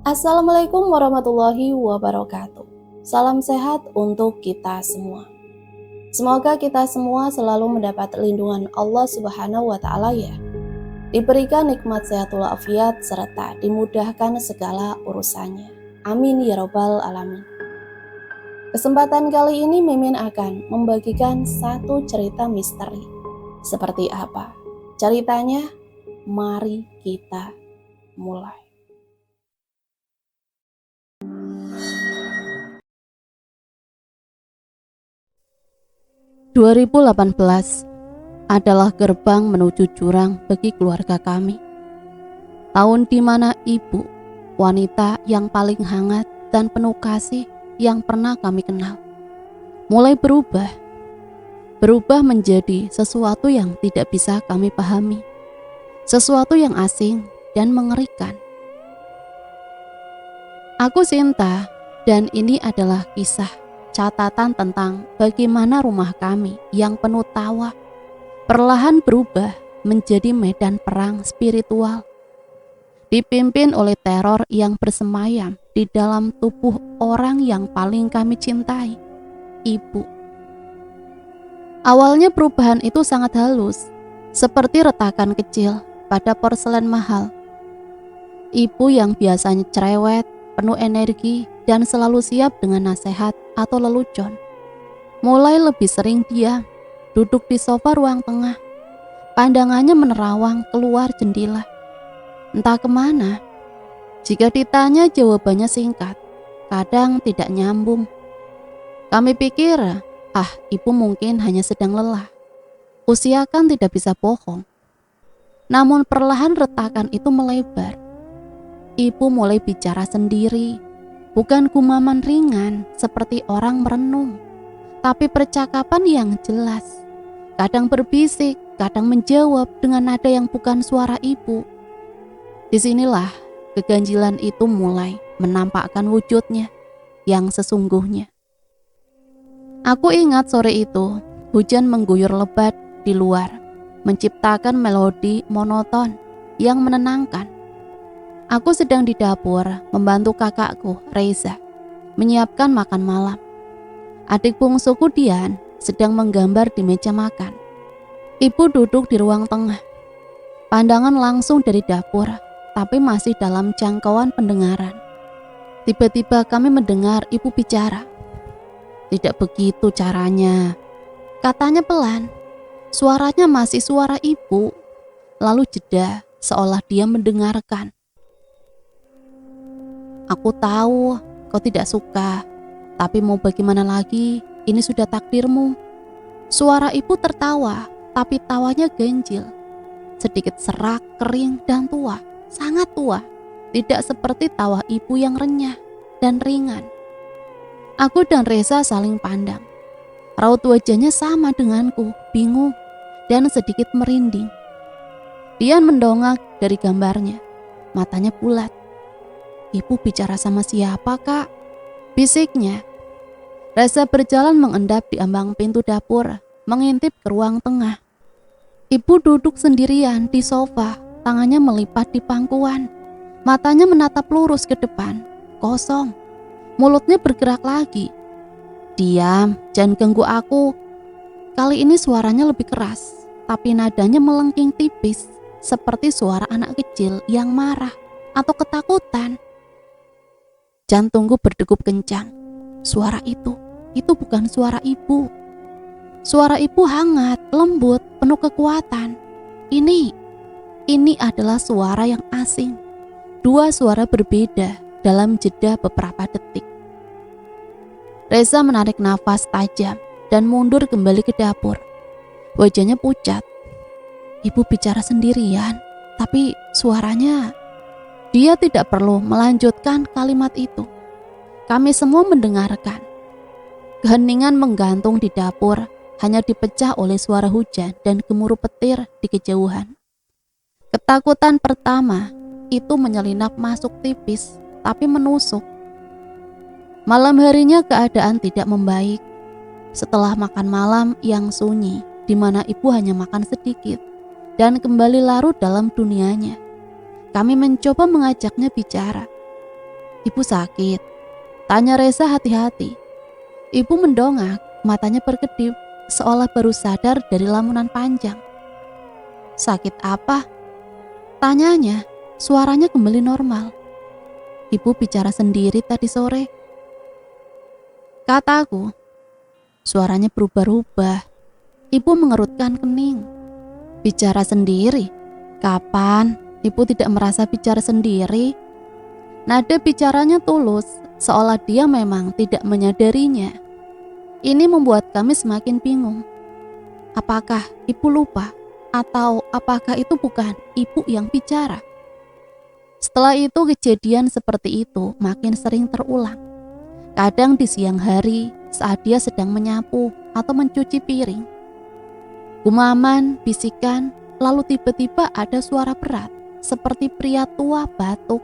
Assalamualaikum warahmatullahi wabarakatuh. Salam sehat untuk kita semua. Semoga kita semua selalu mendapat lindungan Allah Subhanahu wa taala ya. Diberikan nikmat sehatul afiat serta dimudahkan segala urusannya. Amin ya rabbal alamin. Kesempatan kali ini Mimin akan membagikan satu cerita misteri. Seperti apa? Ceritanya, mari kita mulai. 2018 adalah gerbang menuju jurang bagi keluarga kami. Tahun di mana ibu, wanita yang paling hangat dan penuh kasih yang pernah kami kenal, mulai berubah menjadi sesuatu yang tidak bisa kami pahami, sesuatu yang asing dan mengerikan. Aku Sinta, dan ini adalah kisah catatan tentang bagaimana rumah kami yang penuh tawa perlahan berubah menjadi medan perang spiritual, dipimpin oleh teror yang bersemayam di dalam tubuh orang yang paling kami cintai, ibu. Awalnya perubahan itu sangat halus, seperti retakan kecil pada porselen mahal. Ibu yang biasanya cerewet, penuh energi, dan selalu siap dengan nasihat atau lelucon, mulai lebih sering diam, duduk di sofa ruang tengah, pandangannya menerawang keluar jendela. Entah kemana. Jika ditanya jawabannya singkat, kadang tidak nyambung. Kami pikir, ibu mungkin hanya sedang lelah. Usia kan tidak bisa bohong. Namun perlahan retakan itu melebar. Ibu mulai bicara sendiri, bukan gumaman ringan seperti orang merenung, tapi percakapan yang jelas. Kadang berbisik, kadang menjawab dengan nada yang bukan suara ibu. Disinilah keganjilan itu mulai menampakkan wujudnya yang sesungguhnya. Aku ingat sore itu, hujan mengguyur lebat di luar, menciptakan melodi monoton yang menenangkan. Aku sedang di dapur membantu kakakku, Reza, menyiapkan makan malam. Adik bungsuku Dian sedang menggambar di meja makan. Ibu duduk di ruang tengah. Pandangan langsung dari dapur, tapi masih dalam jangkauan pendengaran. Tiba-tiba kami mendengar ibu bicara. Tidak begitu caranya, katanya pelan. Suaranya masih suara ibu, lalu jeda seolah dia mendengarkan. Aku tahu kau tidak suka, tapi mau bagaimana lagi, ini sudah takdirmu. Suara ibu tertawa, tapi tawanya ganjil. Sedikit serak, kering, dan tua, sangat tua. Tidak seperti tawa ibu yang renyah dan ringan. Aku dan Reza saling pandang. Raut wajahnya sama denganku, bingung, dan sedikit merinding. Dian mendongak dari gambarnya, matanya bulat. Ibu bicara sama siapa, Kak? Bisiknya. Reza berjalan mengendap di ambang pintu dapur, mengintip ke ruang tengah. Ibu duduk sendirian di sofa, tangannya melipat di pangkuan. Matanya menatap lurus ke depan, kosong. Mulutnya bergerak lagi. Diam, jangan ganggu aku. Kali ini suaranya lebih keras, tapi nadanya melengking tipis, seperti suara anak kecil yang marah atau ketakutan. Jantungku berdegup kencang. Suara itu bukan suara ibu. Suara ibu hangat, lembut, penuh kekuatan. Ini adalah suara yang asing. Dua suara berbeda dalam jeda beberapa detik. Reza menarik nafas tajam dan mundur kembali ke dapur. Wajahnya pucat. Ibu bicara sendirian, tapi suaranya... Dia tidak perlu melanjutkan kalimat itu. Kami semua mendengarkan. Keheningan menggantung di dapur, hanya dipecah oleh suara hujan dan gemuruh petir di kejauhan. Ketakutan pertama itu menyelinap masuk tipis, tapi menusuk. Malam harinya keadaan tidak membaik. Setelah makan malam yang sunyi, di mana ibu hanya makan sedikit dan kembali larut dalam dunianya, kami mencoba mengajaknya bicara. Ibu sakit? Tanya Reza hati-hati. Ibu mendongak, matanya berkedip, seolah baru sadar dari lamunan panjang. Sakit apa? Tanyanya, suaranya kembali normal. Ibu bicara sendiri tadi sore. Kataku. Suaranya berubah-ubah. Ibu mengerutkan kening. Bicara sendiri? Kapan? Ibu tidak merasa bicara sendiri. Nada bicaranya tulus, seolah dia memang tidak menyadarinya. Ini membuat kami semakin bingung. Apakah ibu lupa? Atau apakah itu bukan ibu yang bicara? Setelah itu kejadian seperti itu makin sering terulang. Kadang di siang hari saat dia sedang menyapu atau mencuci piring. Gumaman, bisikan, lalu tiba-tiba ada suara berat seperti pria tua batuk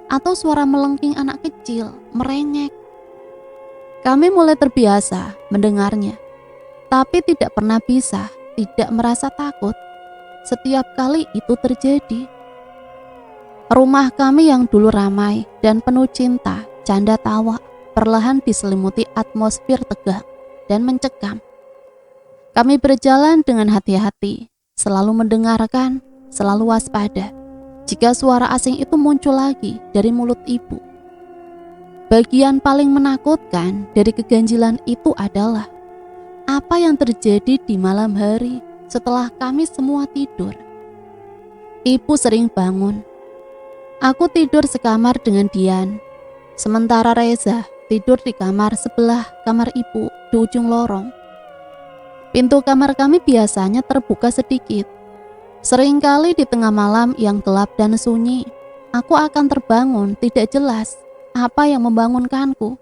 atau suara melengking anak kecil merengek. Kami mulai terbiasa mendengarnya, tapi tidak pernah bisa tidak merasa takut setiap kali itu terjadi. Rumah kami yang dulu ramai dan penuh cinta, canda tawa, perlahan diselimuti atmosfer tegang dan mencekam. Kami berjalan dengan hati-hati, selalu mendengarkan, selalu waspada jika suara asing itu muncul lagi dari mulut ibu. Bagian paling menakutkan dari keganjilan itu adalah apa yang terjadi di malam hari setelah kami semua tidur. Ibu sering bangun. Aku tidur sekamar dengan Dian, sementara Reza tidur di kamar sebelah kamar ibu di ujung lorong. Pintu kamar kami biasanya terbuka sedikit. Seringkali di tengah malam yang gelap dan sunyi, aku akan terbangun tidak jelas apa yang membangunkanku.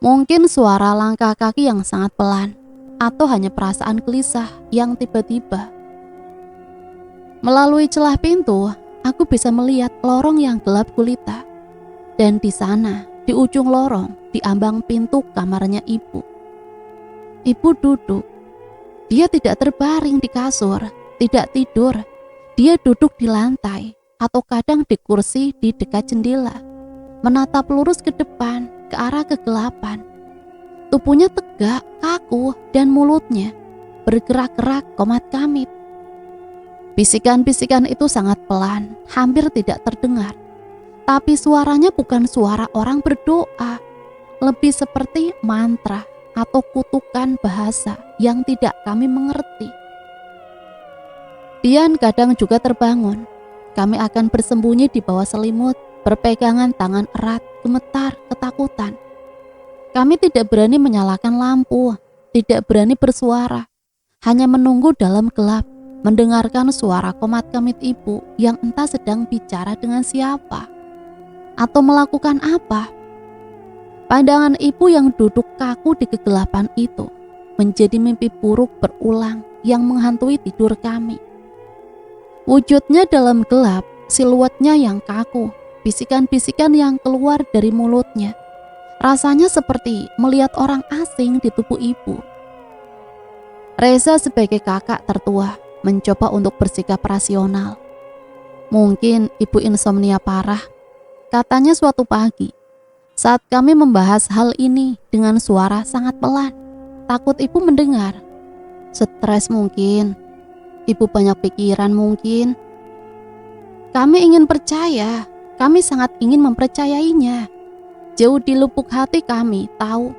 Mungkin suara langkah kaki yang sangat pelan, atau hanya perasaan gelisah yang tiba-tiba. Melalui celah pintu, aku bisa melihat lorong yang gelap gulita. Dan di sana, di ujung lorong, di ambang pintu kamarnya ibu. Ibu duduk. Dia tidak terbaring di kasur, tidak tidur. Dia duduk di lantai atau kadang di kursi di dekat jendela, menatap lurus ke depan, ke arah kegelapan. Tubuhnya tegak, kaku, dan mulutnya bergerak-gerak komat-kamit. Bisikan-bisikan itu sangat pelan, hampir tidak terdengar. Tapi suaranya bukan suara orang berdoa, lebih seperti mantra atau kutukan bahasa yang tidak kami mengerti. Dian kadang juga terbangun. Kami akan bersembunyi di bawah selimut, berpegangan tangan erat, gemetar, ketakutan. Kami tidak berani menyalakan lampu, tidak berani bersuara, hanya menunggu dalam gelap, mendengarkan suara komat-kamit ibu yang entah sedang bicara dengan siapa atau melakukan apa. Pandangan ibu yang duduk kaku di kegelapan itu menjadi mimpi buruk berulang yang menghantui tidur kami. Wujudnya dalam gelap, siluetnya yang kaku, bisikan-bisikan yang keluar dari mulutnya. Rasanya seperti melihat orang asing di tubuh ibu. Reza sebagai kakak tertua mencoba untuk bersikap rasional. Mungkin ibu insomnia parah, katanya suatu pagi. Saat kami membahas hal ini dengan suara sangat pelan, takut ibu mendengar. Stres mungkin, ibu banyak pikiran mungkin. Kami ingin percaya, kami sangat ingin mempercayainya. Jauh di lubuk hati kami tahu,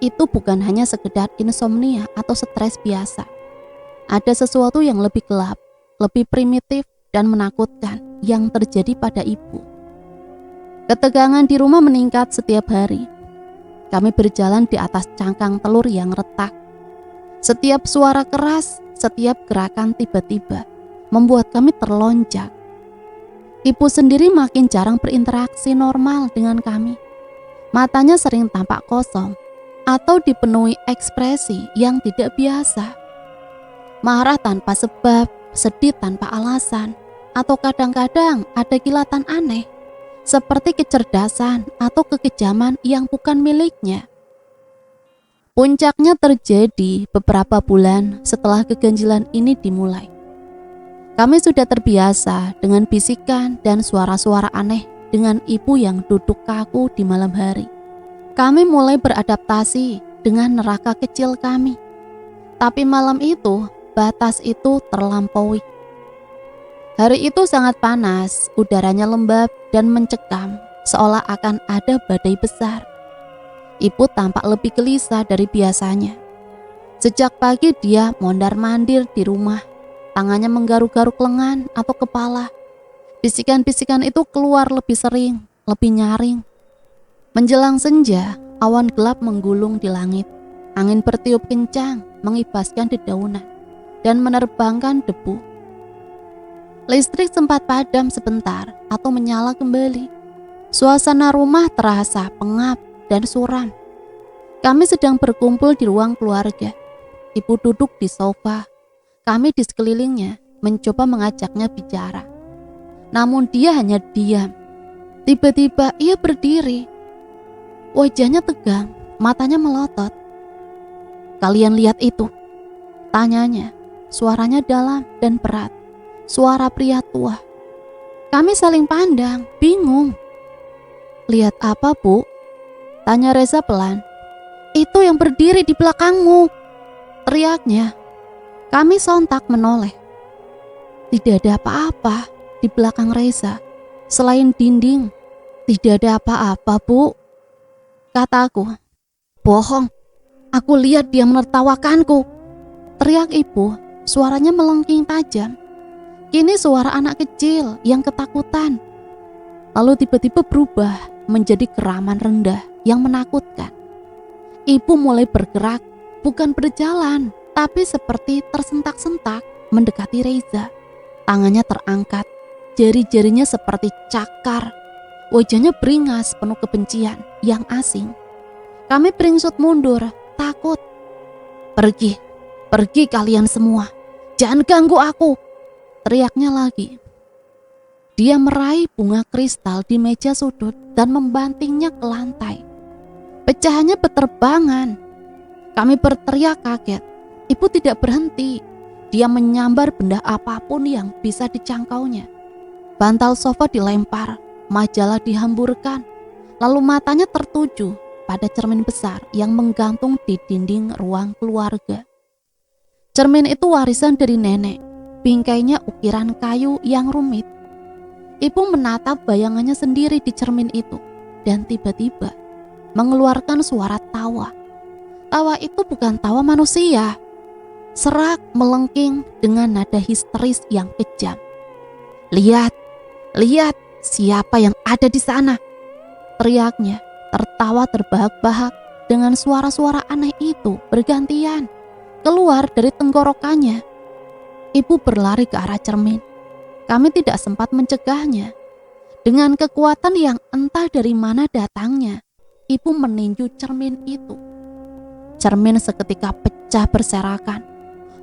itu bukan hanya sekedar insomnia atau stres biasa. Ada sesuatu yang lebih gelap, lebih primitif dan menakutkan yang terjadi pada ibu. Ketegangan di rumah meningkat setiap hari. Kami berjalan di atas cangkang telur yang retak. Setiap suara keras, setiap gerakan tiba-tiba membuat kami terlonjak. Ibu sendiri makin jarang berinteraksi normal dengan kami. Matanya sering tampak kosong atau dipenuhi ekspresi yang tidak biasa. Marah tanpa sebab, sedih tanpa alasan, atau kadang-kadang ada kilatan aneh seperti kecerdasan atau kekejaman yang bukan miliknya. Puncaknya terjadi beberapa bulan setelah keganjilan ini dimulai. Kami sudah terbiasa dengan bisikan dan suara-suara aneh dengan ibu yang duduk kaku di malam hari. Kami mulai beradaptasi dengan neraka kecil kami. Tapi malam itu, batas itu terlampaui. Hari itu sangat panas, udaranya lembab dan mencekam, seolah akan ada badai besar. Ibu tampak lebih gelisah dari biasanya. Sejak pagi dia mondar-mandir di rumah, tangannya menggaruk-garuk lengan atau kepala. Bisikan-bisikan itu keluar lebih sering, lebih nyaring. Menjelang senja, awan gelap menggulung di langit. Angin bertiup kencang, mengibaskan dedaunan dan menerbangkan debu. Listrik sempat padam sebentar atau menyala kembali. Suasana rumah terasa pengap dan suram. Kami sedang berkumpul di ruang keluarga. Ibu duduk di sofa. Kami di sekelilingnya mencoba mengajaknya bicara. Namun dia hanya diam. Tiba-tiba ia berdiri. Wajahnya tegang, matanya melotot. "Kalian lihat itu?" tanyanya. Suaranya dalam dan berat. Suara pria tua. Kami saling pandang, bingung. "Lihat apa, Bu?" tanya Reza pelan. "Itu yang berdiri di belakangmu," teriaknya. Kami sontak menoleh. Tidak ada apa-apa di belakang Reza selain dinding. "Tidak ada apa-apa, Bu," kataku. "Bohong, aku lihat dia menertawakanku," teriak ibu. Suaranya melengking tajam. Kini suara anak kecil yang ketakutan. Lalu tiba-tiba berubah menjadi geraman rendah yang menakutkan. Ibu mulai bergerak, bukan berjalan, tapi seperti tersentak-sentak mendekati Reza. Tangannya terangkat, jari-jarinya seperti cakar. Wajahnya beringas penuh kebencian yang asing. Kami beringsut mundur, takut. Pergi kalian semua. Jangan ganggu aku," teriaknya lagi. Dia meraih bunga kristal di meja sudut dan membantingnya ke lantai. Pecahannya berterbangan. Kami berteriak kaget. Ibu tidak berhenti. Dia menyambar benda apapun yang bisa dicangkaunya. Bantal sofa dilempar, majalah dihamburkan, lalu matanya tertuju pada cermin besar yang menggantung di dinding ruang keluarga. Cermin itu warisan dari nenek, bingkainya ukiran kayu yang rumit. Ibu menatap bayangannya sendiri di cermin itu dan tiba-tiba mengeluarkan suara tawa. Tawa itu bukan tawa manusia. Serak melengking dengan nada histeris yang kejam. Lihat siapa yang ada di sana," teriaknya. Tertawa terbahak-bahak dengan suara-suara aneh itu bergantian keluar dari tenggorokannya. Ibu berlari ke arah cermin. Kami tidak sempat mencegahnya. Dengan kekuatan yang entah dari mana datangnya, ibu meninju cermin itu. Cermin seketika pecah berserakan.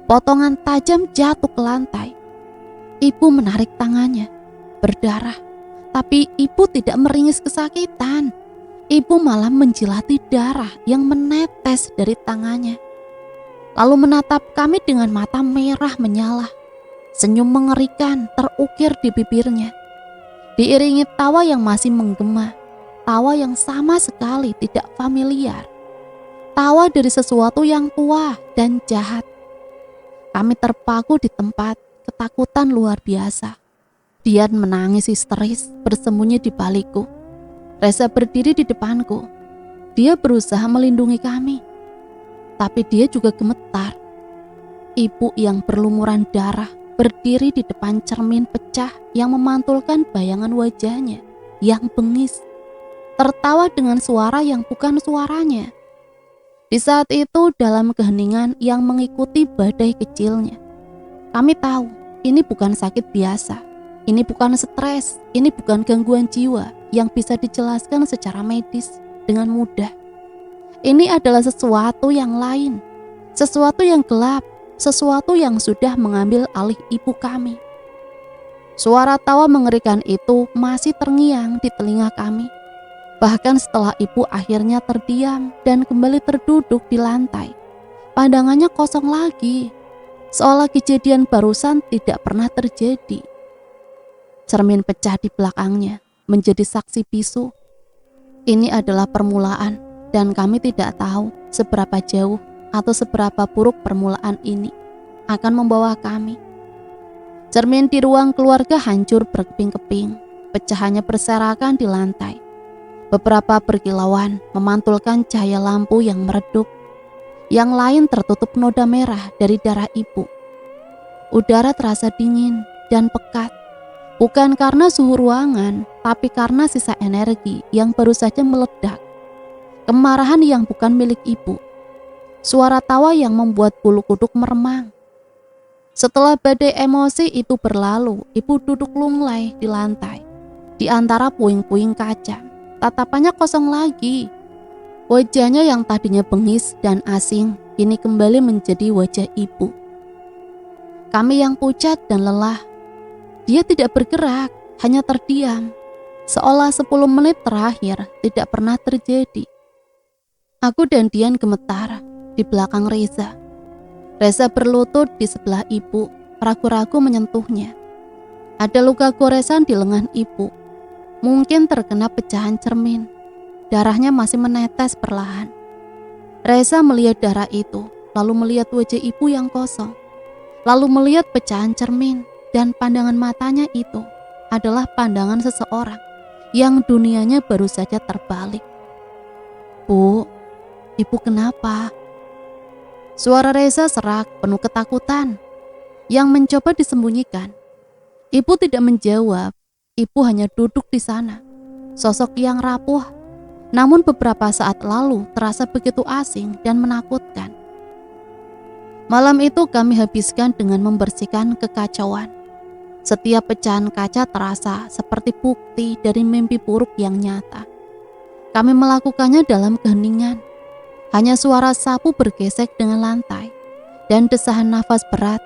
Potongan tajam jatuh ke lantai. Ibu menarik tangannya, berdarah. Tapi ibu tidak meringis kesakitan. Ibu malah menjilati darah yang menetes dari tangannya. Lalu menatap kami dengan mata merah menyala. Senyum mengerikan terukir di bibirnya. Diiringi tawa yang masih menggema. Tawa yang sama sekali tidak familiar. Tawa dari sesuatu yang tua dan jahat. Kami terpaku di tempat, ketakutan luar biasa. Dian menangis histeris bersembunyi di balikku. Reza berdiri di depanku. Dia berusaha melindungi kami. Tapi dia juga gemetar. Ibu yang berlumuran darah berdiri di depan cermin pecah yang memantulkan bayangan wajahnya yang bengis. Tertawa dengan suara yang bukan suaranya. Di saat itu dalam keheningan yang mengikuti badai kecilnya, kami tahu ini bukan sakit biasa. Ini bukan stres. Ini bukan gangguan jiwa yang bisa dijelaskan secara medis dengan mudah. Ini adalah sesuatu yang lain, sesuatu yang gelap, sesuatu yang sudah mengambil alih ibu kami. Suara tawa mengerikan itu masih terngiang di telinga kami. Bahkan setelah ibu akhirnya terdiam dan kembali terduduk di lantai, pandangannya kosong lagi, seolah kejadian barusan tidak pernah terjadi. Cermin pecah di belakangnya, menjadi saksi bisu. Ini adalah permulaan dan kami tidak tahu seberapa jauh atau seberapa buruk permulaan ini akan membawa kami. Cermin di ruang keluarga hancur berkeping-keping, pecahannya berserakan di lantai. Beberapa berkilauan memantulkan cahaya lampu yang meredup. Yang lain tertutup noda merah dari darah ibu. Udara terasa dingin dan pekat, bukan karena suhu ruangan, tapi karena sisa energi yang baru saja meledak. Kemarahan yang bukan milik ibu. Suara tawa yang membuat bulu kuduk meremang. Setelah badai emosi itu berlalu, ibu duduk lunglai di lantai, di antara puing-puing kaca. Tatapannya kosong lagi. Wajahnya yang tadinya bengis dan asing, kini kembali menjadi wajah ibu. Kami yang pucat dan lelah. Dia tidak bergerak, hanya terdiam. Seolah 10 menit terakhir tidak pernah terjadi. Aku dan Dian gemetar di belakang Reza. Reza berlutut di sebelah ibu, ragu-ragu menyentuhnya. Ada luka goresan di lengan ibu. Mungkin terkena pecahan cermin. Darahnya masih menetes perlahan. Reza melihat darah itu, lalu melihat wajah ibu yang kosong, lalu melihat pecahan cermin, dan pandangan matanya itu adalah pandangan seseorang yang dunianya baru saja terbalik. Bu, ibu kenapa? Suara Reza serak, penuh ketakutan, yang mencoba disembunyikan. Ibu tidak menjawab, ibu hanya duduk di sana, sosok yang rapuh. Namun beberapa saat lalu terasa begitu asing dan menakutkan. Malam itu kami habiskan dengan membersihkan kekacauan. Setiap pecahan kaca terasa seperti bukti dari mimpi buruk yang nyata. Kami melakukannya dalam keheningan. Hanya suara sapu bergesek dengan lantai dan desahan nafas berat.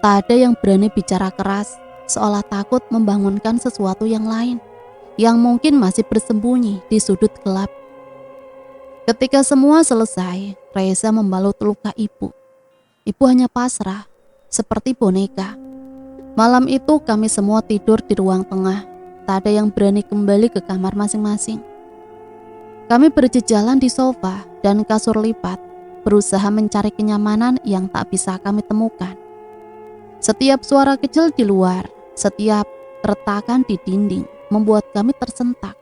Tak ada yang berani bicara keras, seolah takut membangunkan sesuatu yang lain yang mungkin masih bersembunyi di sudut gelap. Ketika semua selesai, Reza membalut luka ibu. Ibu hanya pasrah, seperti boneka. Malam itu kami semua tidur di ruang tengah. Tak ada yang berani kembali ke kamar masing-masing. Kami berjejalan di sofa dan kasur lipat, berusaha mencari kenyamanan yang tak bisa kami temukan. Setiap suara kecil di luar, setiap retakan di dinding membuat kami tersentak.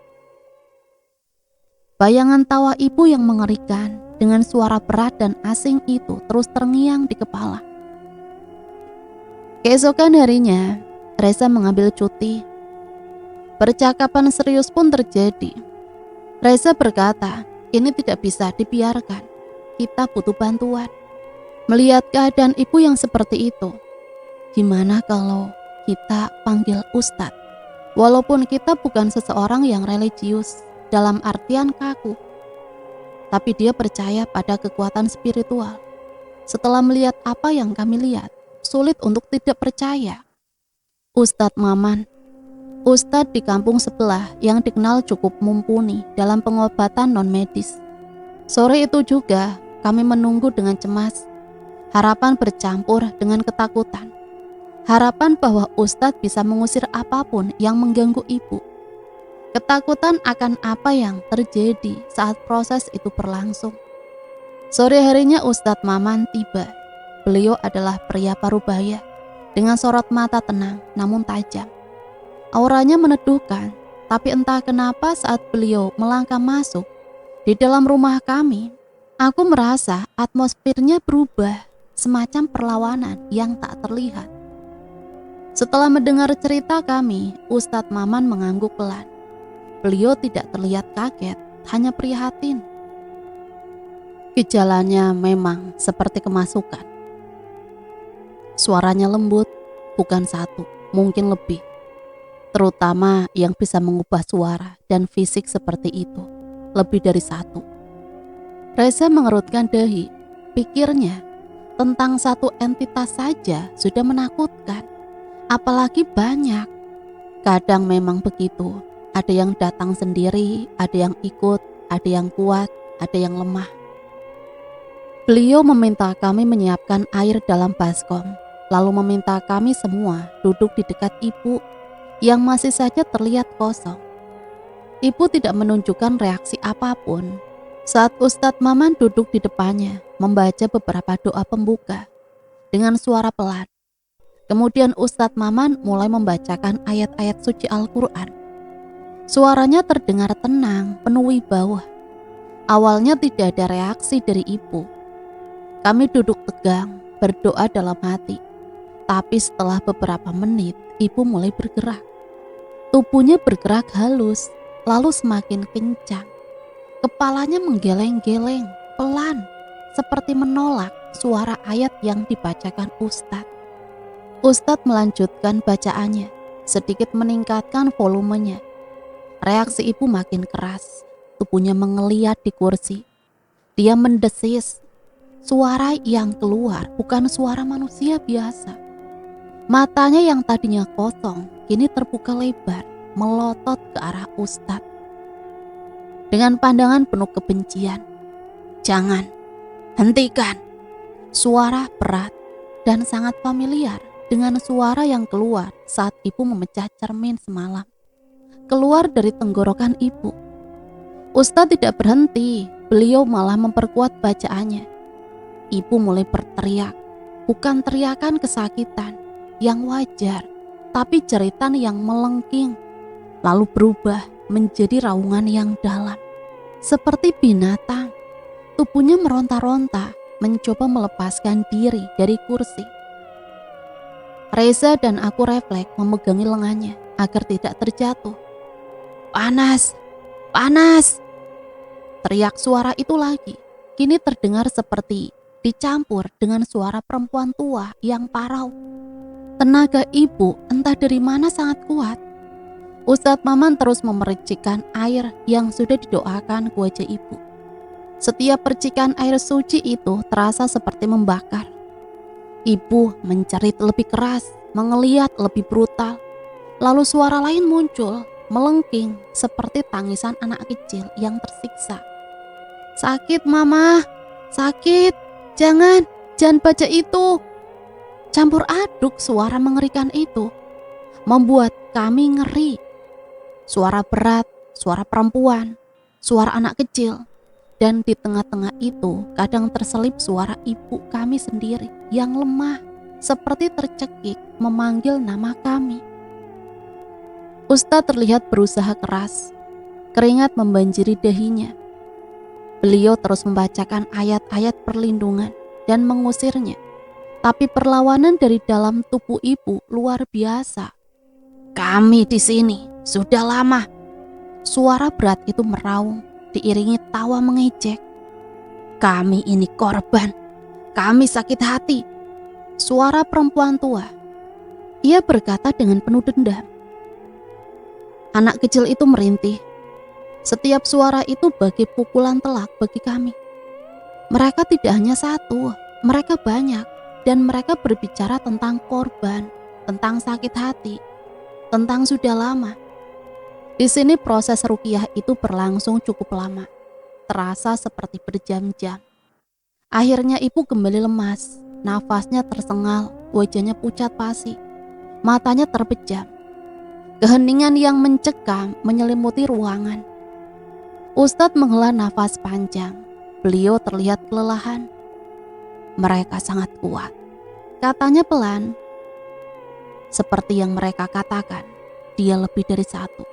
Bayangan tawa ibu yang mengerikan dengan suara berat dan asing itu terus terngiang di kepala. Keesokan harinya, Reza mengambil cuti. Percakapan serius pun terjadi. Reza berkata, ini tidak bisa dibiarkan. Kita butuh bantuan. Melihat keadaan ibu yang seperti itu, gimana kalau kita panggil Ustadz? Walaupun kita bukan seseorang yang religius dalam artian kaku, tapi dia percaya pada kekuatan spiritual. Setelah melihat apa yang kami lihat, sulit untuk tidak percaya. Ustadz Maman, ustadz di kampung sebelah yang dikenal cukup mumpuni dalam pengobatan non-medis. Sore itu juga kami menunggu dengan cemas, harapan bercampur dengan ketakutan. Harapan bahwa ustadz bisa mengusir apapun yang mengganggu ibu. Ketakutan akan apa yang terjadi saat proses itu berlangsung. Sore harinya Ustadz Maman tiba. Beliau adalah pria parubaya dengan sorot mata tenang namun tajam. Auranya meneduhkan, tapi entah kenapa saat beliau melangkah masuk di dalam rumah kami, aku merasa atmosfernya berubah, semacam perlawanan yang tak terlihat. Setelah mendengar cerita kami, Ustadz Maman mengangguk pelan. Beliau tidak terlihat kaget, hanya prihatin. Gejalanya memang seperti kemasukan. Suaranya lembut, bukan satu, mungkin lebih. Terutama yang bisa mengubah suara dan fisik seperti itu, lebih dari satu. Reza mengerutkan dahi, pikirnya tentang satu entitas saja sudah menakutkan. Apalagi banyak. Kadang memang begitu. Ada yang datang sendiri, ada yang ikut, ada yang kuat, ada yang lemah. Beliau meminta kami menyiapkan air dalam baskom, lalu meminta kami semua duduk di dekat ibu yang masih saja terlihat kosong. Ibu tidak menunjukkan reaksi apapun saat Ustadz Maman duduk di depannya membaca beberapa doa pembuka dengan suara pelan. Kemudian Ustadz Maman mulai membacakan ayat-ayat suci Al-Quran. Suaranya terdengar tenang, penuh wibawa. Awalnya tidak ada reaksi dari ibu. Kami duduk tegang, berdoa dalam hati. Tapi setelah beberapa menit, ibu mulai bergerak. Tubuhnya bergerak halus, lalu semakin kencang. Kepalanya menggeleng-geleng, pelan, seperti menolak suara ayat yang dibacakan Ustadz. Ustadz melanjutkan bacaannya, sedikit meningkatkan volumenya. Reaksi ibu makin keras, tubuhnya mengeliat di kursi. Dia mendesis. Suara yang keluar bukan suara manusia biasa. Matanya yang tadinya kosong, kini terbuka lebar, melotot ke arah Ustadz. Dengan pandangan penuh kebencian. "Jangan, hentikan." Suara berat dan sangat familiar dengan suara yang keluar saat ibu memecah cermin semalam. Keluar dari tenggorokan ibu. Ustadz tidak berhenti, beliau malah memperkuat bacaannya. Ibu mulai berteriak, bukan teriakan kesakitan yang wajar, tapi jeritan yang melengking, lalu berubah menjadi raungan yang dalam. Seperti binatang, tubuhnya meronta-ronta, mencoba melepaskan diri dari kursi. Reza dan aku refleks memegangi lengannya agar tidak terjatuh. "Panas, panas!" Teriak suara itu lagi, kini terdengar seperti dicampur dengan suara perempuan tua yang parau. Tenaga ibu entah dari mana sangat kuat. Ustadz Maman terus memercikkan air yang sudah didoakan ke wajah ibu. Setiap percikan air suci itu terasa seperti membakar. Ibu mencerit lebih keras, mengeliat lebih brutal. Lalu suara lain muncul, melengking seperti tangisan anak kecil yang tersiksa. "Sakit, Mama, sakit. Jangan baca itu." Campur aduk suara mengerikan itu membuat kami ngeri. Suara berat, suara perempuan, suara anak kecil, dan di tengah-tengah itu kadang terselip suara ibu kami sendiri yang lemah, seperti tercekik memanggil nama kami. Ustadz terlihat berusaha keras, keringat membanjiri dahinya. Beliau terus membacakan ayat-ayat perlindungan dan mengusirnya. Tapi perlawanan dari dalam tubuh ibu luar biasa. "Kami di sini sudah lama." Suara berat itu meraung, diiringi tawa mengejek. "Kami ini korban. Kami sakit hati." Suara perempuan tua. Ia berkata dengan penuh dendam. Anak kecil itu merintih. Setiap suara itu bagai pukulan telak bagi kami. Mereka tidak hanya satu, mereka banyak, dan mereka berbicara tentang korban, tentang sakit hati, tentang sudah lama. Di sini proses ruqyah itu berlangsung cukup lama, terasa seperti berjam-jam. Akhirnya ibu kembali lemas, nafasnya tersengal, wajahnya pucat pasi, matanya terpejam. Keheningan yang mencekam menyelimuti ruangan. Ustadz menghela nafas panjang. Beliau terlihat kelelahan. "Mereka sangat kuat," katanya pelan. Seperti yang mereka katakan, dia lebih dari satu.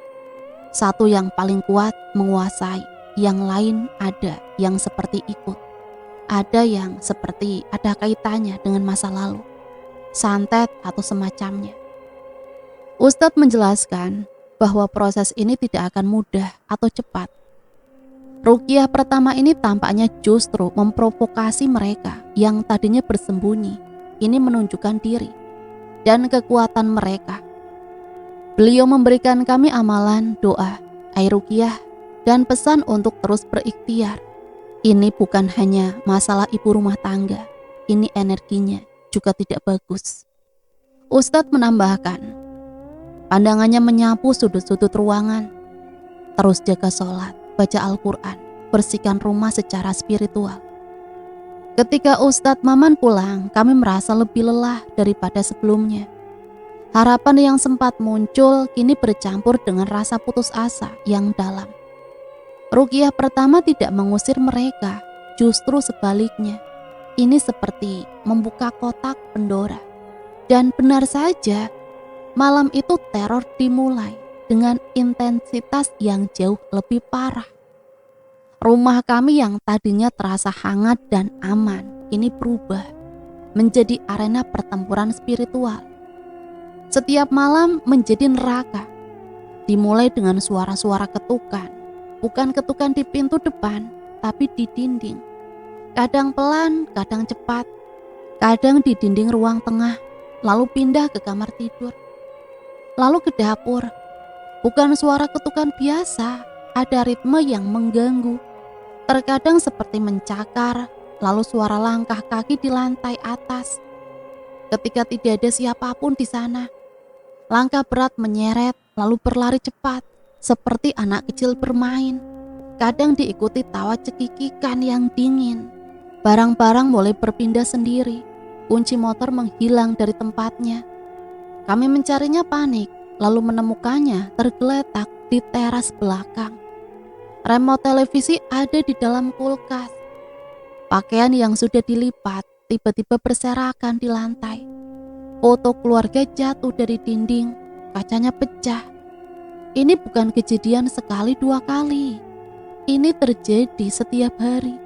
Satu yang paling kuat menguasai, yang lain ada yang seperti ikut. Ada yang seperti ada kaitannya dengan masa lalu, santet atau semacamnya. Ustadz menjelaskan bahwa proses ini tidak akan mudah atau cepat. Ruqyah pertama ini tampaknya justru memprovokasi mereka yang tadinya bersembunyi, ini menunjukkan diri dan kekuatan mereka. Beliau memberikan kami amalan, doa, air ruqyah, dan pesan untuk terus berikhtiar. Ini bukan hanya masalah ibu rumah tangga, ini energinya juga tidak bagus. Ustadz menambahkan, pandangannya menyapu sudut-sudut ruangan, terus jaga sholat, baca Al-Quran, bersihkan rumah secara spiritual. Ketika Ustadz Maman pulang, kami merasa lebih lelah daripada sebelumnya. Harapan yang sempat muncul kini bercampur dengan rasa putus asa yang dalam. Ruqyah pertama tidak mengusir mereka, justru sebaliknya. Ini seperti membuka kotak Pandora. Dan benar saja, malam itu teror dimulai dengan intensitas yang jauh lebih parah. Rumah kami yang tadinya terasa hangat dan aman, ini berubah menjadi arena pertempuran spiritual. Setiap malam menjadi neraka. Dimulai dengan suara-suara ketukan. Bukan ketukan di pintu depan, tapi di dinding. Kadang pelan, kadang cepat. Kadang di dinding ruang tengah, lalu pindah ke kamar tidur. Lalu ke dapur. Bukan suara ketukan biasa, ada ritme yang mengganggu. Terkadang seperti mencakar, lalu suara langkah kaki di lantai atas. Ketika tidak ada siapapun di sana, langkah berat menyeret, lalu berlari cepat, seperti anak kecil bermain. Kadang diikuti tawa cekikikan yang dingin. Barang-barang mulai berpindah sendiri. Kunci motor menghilang dari tempatnya. Kami mencarinya panik, lalu menemukannya tergeletak di teras belakang. Remote televisi ada di dalam kulkas. Pakaian yang sudah dilipat tiba-tiba berserakan di lantai. Foto keluarga jatuh dari dinding, kacanya pecah. Ini bukan kejadian sekali dua kali. Ini terjadi setiap hari.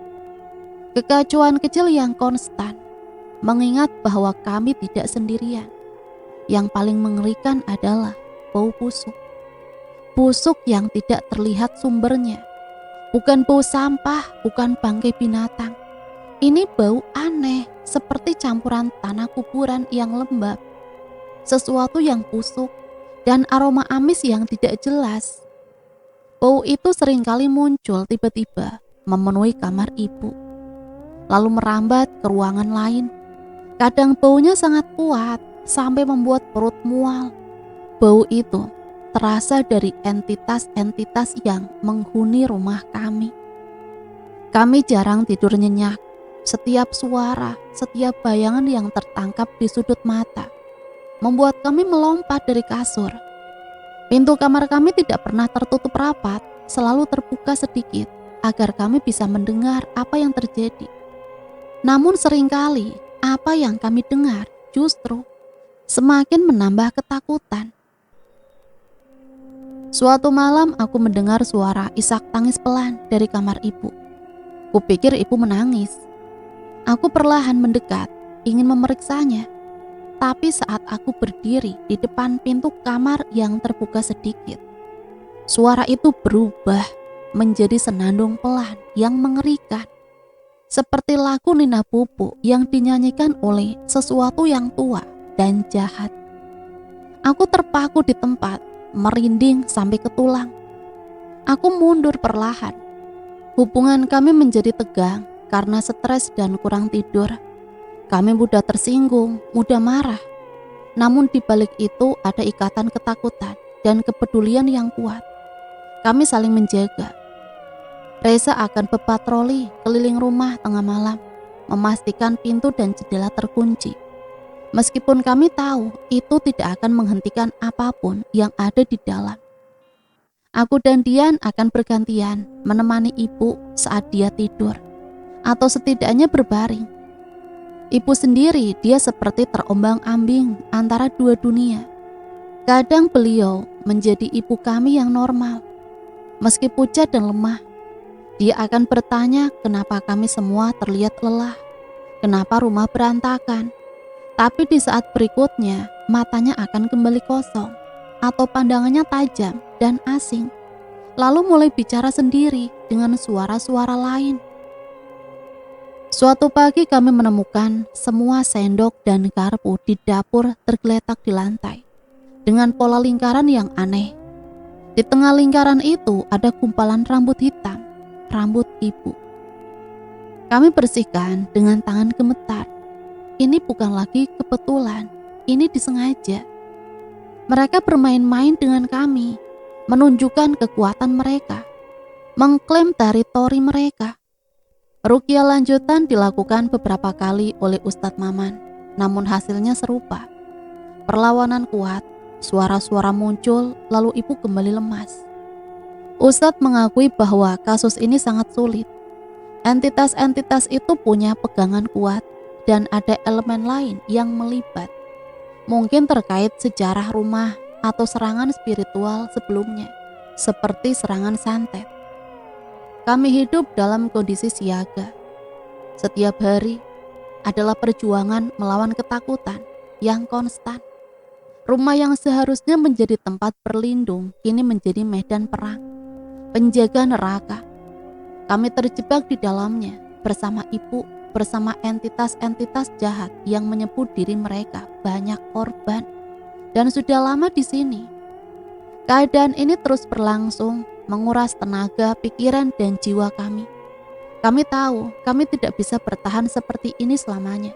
Kekacauan kecil yang konstan, mengingat bahwa kami tidak sendirian. Yang paling mengerikan adalah bau busuk. Busuk yang tidak terlihat sumbernya. Bukan bau sampah, bukan bangkai binatang. Ini bau aneh, seperti campuran tanah kuburan yang lembab, sesuatu yang busuk, dan aroma amis yang tidak jelas. Bau itu seringkali muncul tiba-tiba, memenuhi kamar ibu, lalu merambat ke ruangan lain. Kadang baunya sangat kuat, sampai membuat perut mual. Bau itu terasa dari entitas-entitas yang menghuni rumah kami. Kami jarang tidur nyenyak. Setiap suara, setiap bayangan yang tertangkap di sudut mata membuat kami melompat dari kasur. Pintu kamar kami tidak pernah tertutup rapat, selalu terbuka sedikit agar kami bisa mendengar apa yang terjadi. Namun seringkali apa yang kami dengar justru semakin menambah ketakutan. Suatu malam aku mendengar suara isak tangis pelan dari kamar ibu. Kupikir ibu menangis. Aku perlahan mendekat, ingin memeriksanya. Tapi saat aku berdiri di depan pintu kamar yang terbuka sedikit, suara itu berubah menjadi senandung pelan yang mengerikan. Seperti lagu Nina Bobo yang dinyanyikan oleh sesuatu yang tua dan jahat. Aku terpaku di tempat, merinding sampai ke tulang. Aku mundur perlahan. Hubungan kami menjadi tegang karena stres dan kurang tidur. Kami mudah tersinggung, mudah marah. Namun di balik itu ada ikatan ketakutan dan kepedulian yang kuat. Kami saling menjaga. Reza akan berpatroli keliling rumah tengah malam, memastikan pintu dan jendela terkunci. Meskipun kami tahu itu tidak akan menghentikan apapun yang ada di dalam. Aku dan Dian akan bergantian menemani ibu saat dia tidur, atau setidaknya berbaring. Ibu sendiri, dia seperti terombang-ambing antara dua dunia. Kadang beliau menjadi ibu kami yang normal. Meski pucat dan lemah, dia akan bertanya kenapa kami semua terlihat lelah, kenapa rumah berantakan. Tapi di saat berikutnya, matanya akan kembali kosong, atau pandangannya tajam dan asing. Lalu mulai bicara sendiri dengan suara-suara lain. Suatu pagi kami menemukan semua sendok dan garpu di dapur tergeletak di lantai dengan pola lingkaran yang aneh. Di tengah lingkaran itu ada gumpalan rambut hitam, rambut ibu. Kami bersihkan dengan tangan gemetar. Ini bukan lagi kebetulan, ini disengaja. Mereka bermain-main dengan kami, menunjukkan kekuatan mereka, mengklaim teritori mereka. Ruqyah lanjutan dilakukan beberapa kali oleh Ustadz Maman, namun hasilnya serupa. Perlawanan kuat, suara-suara muncul, lalu ibu kembali lemas. Ustadz mengakui bahwa kasus ini sangat sulit. Entitas-entitas itu punya pegangan kuat dan ada elemen lain yang melibat. Mungkin terkait sejarah rumah atau serangan spiritual sebelumnya, seperti serangan santet. Kami hidup dalam kondisi siaga. Setiap hari adalah perjuangan melawan ketakutan yang konstan. Rumah yang seharusnya menjadi tempat berlindung kini menjadi medan perang, penjaga neraka. Kami terjebak di dalamnya bersama ibu, bersama entitas-entitas jahat yang menyebut diri mereka banyak korban dan sudah lama di sini. Keadaan ini terus berlangsung, menguras tenaga, pikiran, dan jiwa kami. Kami tahu kami tidak bisa bertahan seperti ini selamanya.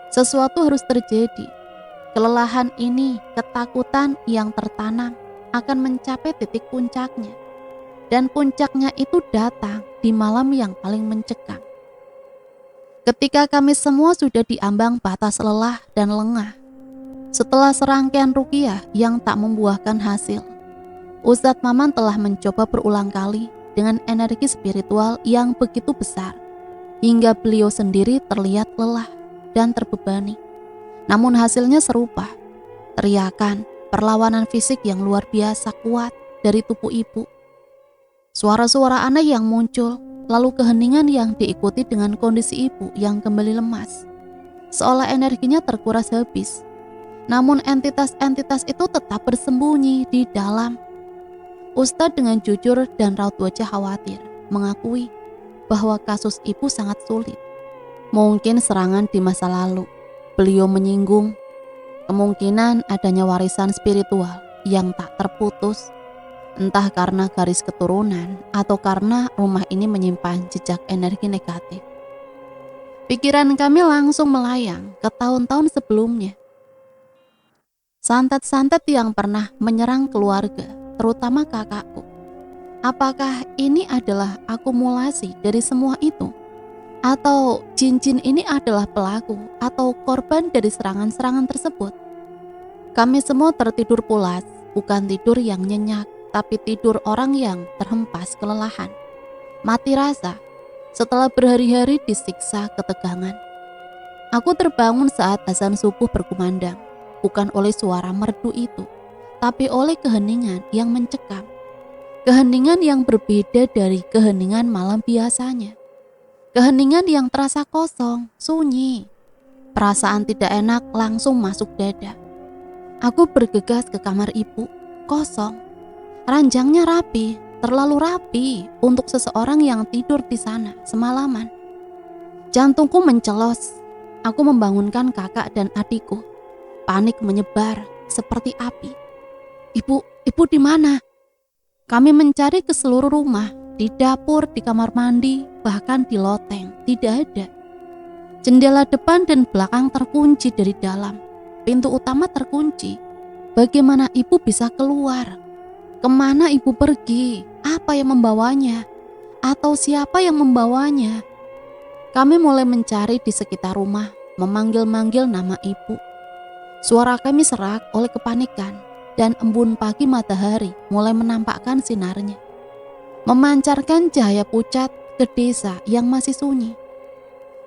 Sesuatu harus terjadi. Kelelahan ini, ketakutan yang tertanam akan mencapai titik puncaknya. Dan puncaknya itu datang di malam yang paling mencekam. Ketika kami semua sudah diambang batas lelah dan lengah, setelah serangkaian ruqyah yang tak membuahkan hasil, Ustadz Maman telah mencoba berulang kali dengan energi spiritual yang begitu besar, hingga beliau sendiri terlihat lelah dan terbebani. Namun hasilnya serupa, teriakan, perlawanan fisik yang luar biasa kuat dari tubuh ibu. Suara-suara aneh yang muncul, lalu keheningan yang diikuti dengan kondisi ibu yang kembali lemas, seolah energinya terkuras habis. Namun entitas-entitas itu tetap bersembunyi di dalam. Ustadz dengan jujur dan raut wajah khawatir mengakui bahwa kasus ibu sangat sulit. Mungkin serangan di masa lalu. Beliau menyinggung kemungkinan adanya warisan spiritual yang tak terputus, entah karena garis keturunan atau karena rumah ini menyimpan jejak energi negatif. Pikiran kami langsung melayang ke tahun-tahun sebelumnya. Santet-santet yang pernah menyerang keluarga, terutama kakakku. Apakah ini adalah akumulasi dari semua itu? Atau jin-jin ini adalah pelaku atau korban dari serangan-serangan tersebut? Kami semua tertidur pulas, bukan tidur yang nyenyak, tapi tidur orang yang terhempas kelelahan. Mati rasa, setelah berhari-hari disiksa ketegangan. Aku terbangun saat azan subuh berkumandang. Bukan oleh suara merdu itu, tapi oleh keheningan yang mencekam. Keheningan yang berbeda dari keheningan malam biasanya. Keheningan yang terasa kosong, sunyi. Perasaan tidak enak langsung masuk dada. Aku bergegas ke kamar ibu, kosong. Ranjangnya rapi, terlalu rapi untuk seseorang yang tidur di sana semalaman. Jantungku mencelos. Aku membangunkan kakak dan adikku. Panik menyebar seperti api. Ibu di mana? Kami mencari ke seluruh rumah, di dapur, di kamar mandi, bahkan di loteng, tidak ada. Jendela depan dan belakang terkunci dari dalam. Pintu utama terkunci. Bagaimana ibu bisa keluar? Kemana ibu pergi? Apa yang membawanya? Atau siapa yang membawanya? Kami mulai mencari di sekitar rumah, memanggil-manggil nama ibu. Suara kami serak oleh kepanikan dan embun pagi matahari mulai menampakkan sinarnya, memancarkan cahaya pucat ke desa yang masih sunyi.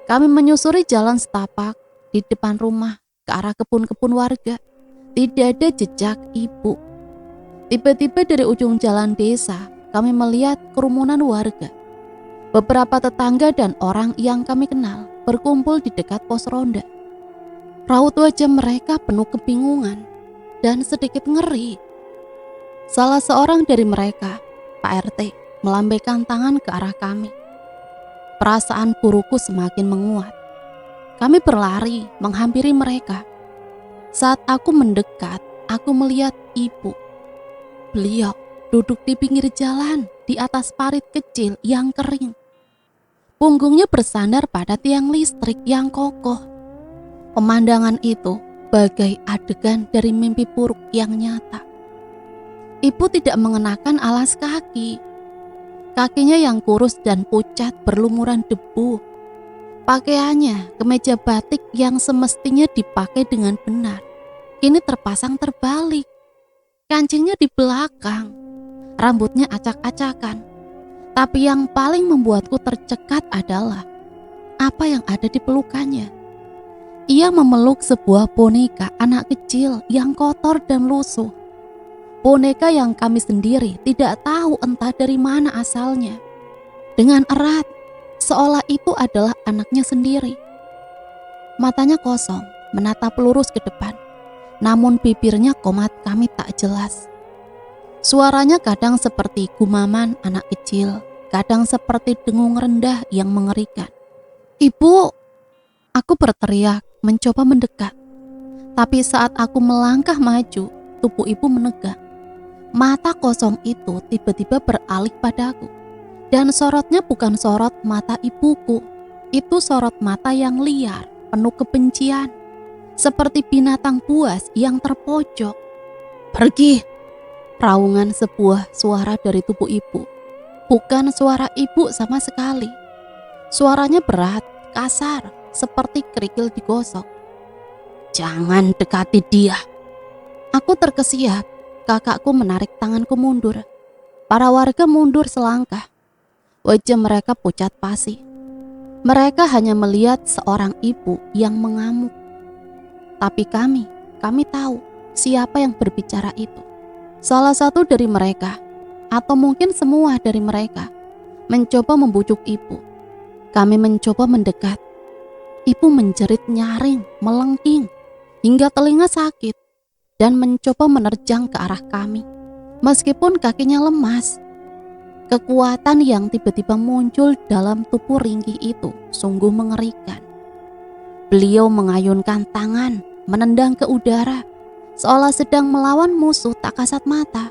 Kami menyusuri jalan setapak di depan rumah ke arah kebun-kebun warga. Tidak ada jejak ibu. Tiba-tiba dari ujung jalan desa kami melihat kerumunan warga. Beberapa tetangga dan orang yang kami kenal berkumpul di dekat pos ronda. Raut wajah mereka penuh kebingungan dan sedikit ngeri. Salah seorang dari mereka, Pak RT, melambaikan tangan ke arah kami. Perasaan buruku semakin menguat. Kami berlari menghampiri mereka. Saat aku mendekat, aku melihat ibu. Beliau duduk di pinggir jalan di atas parit kecil yang kering. Punggungnya bersandar pada tiang listrik yang kokoh. Pemandangan itu bagai adegan dari mimpi buruk yang nyata. Ibu tidak mengenakan alas kaki. Kakinya yang kurus dan pucat berlumuran debu. Pakaiannya kemeja batik yang semestinya dipakai dengan benar. kini terpasang terbalik. Kancingnya di belakang, rambutnya acak-acakan. Tapi yang paling membuatku tercekat adalah apa yang ada di pelukannya. Ia memeluk sebuah boneka anak kecil yang kotor dan lusuh. Boneka yang kami sendiri tidak tahu entah dari mana asalnya. Dengan erat, seolah itu adalah anaknya sendiri. Matanya kosong, menatap lurus ke depan. Namun bibirnya komat kami tak jelas. Suaranya kadang seperti gumaman anak kecil, kadang seperti dengung rendah yang mengerikan. "Ibu!" Aku berteriak, mencoba mendekat. Tapi saat aku melangkah maju, tubuh ibu menegak. Mata kosong itu tiba-tiba beralih padaku. Dan sorotnya bukan sorot mata ibuku. Itu sorot mata yang liar, penuh kebencian. Seperti binatang buas yang terpojok. "Pergi!" Raungan sebuah suara dari tubuh ibu. Bukan suara ibu sama sekali. Suaranya berat, kasar, seperti kerikil digosok. "Jangan dekati dia." Aku terkesiap. Kakakku menarik tanganku mundur. Para warga mundur selangkah. Wajah mereka pucat pasi. Mereka hanya melihat seorang ibu yang mengamuk. Tapi kami tahu siapa yang berbicara itu. Salah satu dari mereka, atau mungkin semua dari mereka, mencoba membujuk ibu. Kami mencoba mendekat. Ibu menjerit nyaring, melengking, hingga telinga sakit, dan mencoba menerjang ke arah kami. Meskipun kakinya lemas, kekuatan yang tiba-tiba muncul dalam tubuh ringkih itu sungguh mengerikan. Beliau mengayunkan tangan, menendang ke udara, seolah sedang melawan musuh tak kasat mata,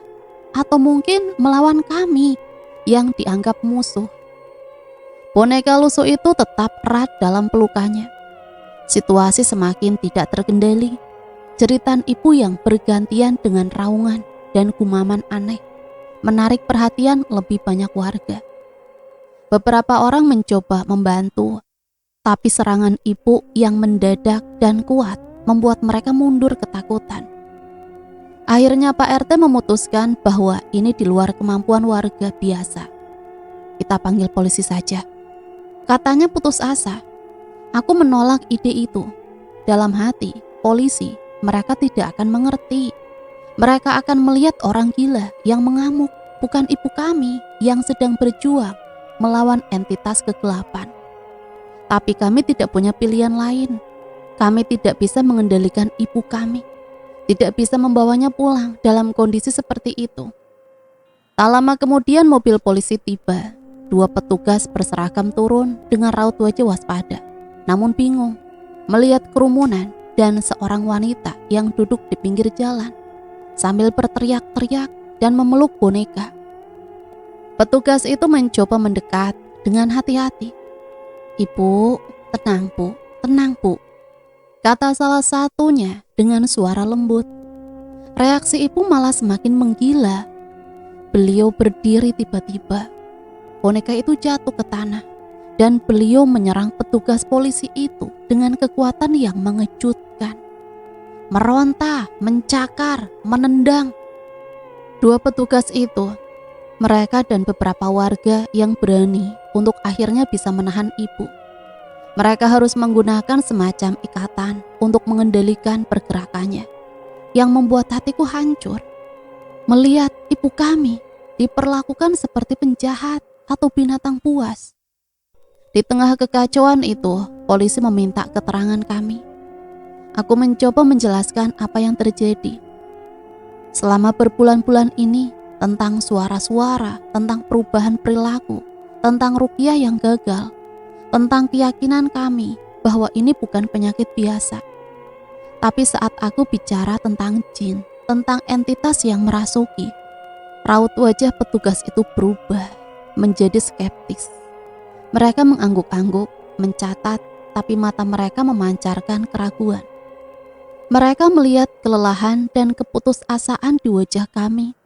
atau mungkin melawan kami yang dianggap musuh. Boneka lusuh itu tetap erat dalam pelukannya. Situasi semakin tidak terkendali. Jeritan ibu yang bergantian dengan raungan dan gumaman aneh menarik perhatian lebih banyak warga. Beberapa orang mencoba membantu, tapi serangan ibu yang mendadak dan kuat membuat mereka mundur ketakutan. Akhirnya Pak RT memutuskan bahwa ini di luar kemampuan warga biasa. "Kita panggil polisi saja," katanya putus asa. Aku menolak ide itu. Dalam hati, polisi, mereka tidak akan mengerti. Mereka akan melihat orang gila yang mengamuk, bukan ibu kami yang sedang berjuang melawan entitas kegelapan. Tapi kami tidak punya pilihan lain. Kami tidak bisa mengendalikan ibu kami. Tidak bisa membawanya pulang dalam kondisi seperti itu. Tak lama kemudian mobil polisi tiba. 2 petugas berseragam turun dengan raut wajah waspada, namun bingung melihat kerumunan dan seorang wanita yang duduk di pinggir jalan sambil berteriak-teriak dan memeluk boneka. Petugas itu mencoba mendekat dengan hati-hati. "Ibu, tenang bu, tenang bu," kata salah satunya dengan suara lembut. Reaksi ibu malah semakin menggila. Beliau berdiri tiba-tiba. Boneka itu jatuh ke tanah dan beliau menyerang petugas polisi itu dengan kekuatan yang mengejutkan. Meronta, mencakar, menendang. 2 petugas itu, mereka dan beberapa warga yang berani untuk akhirnya bisa menahan ibu. Mereka harus menggunakan semacam ikatan untuk mengendalikan pergerakannya, yang membuat hatiku hancur. Melihat ibu kami diperlakukan seperti penjahat atau binatang buas. Di tengah kekacauan itu, polisi meminta keterangan kami. Aku mencoba menjelaskan apa yang terjadi. Selama berbulan-bulan ini, tentang suara-suara, tentang perubahan perilaku, tentang ruqyah yang gagal, tentang keyakinan kami bahwa ini bukan penyakit biasa. Tapi saat aku bicara tentang jin, tentang entitas yang merasuki, raut wajah petugas itu berubah menjadi skeptis. Mereka mengangguk-angguk, mencatat, tapi mata mereka memancarkan keraguan. Mereka melihat kelelahan dan keputusasaan di wajah kami,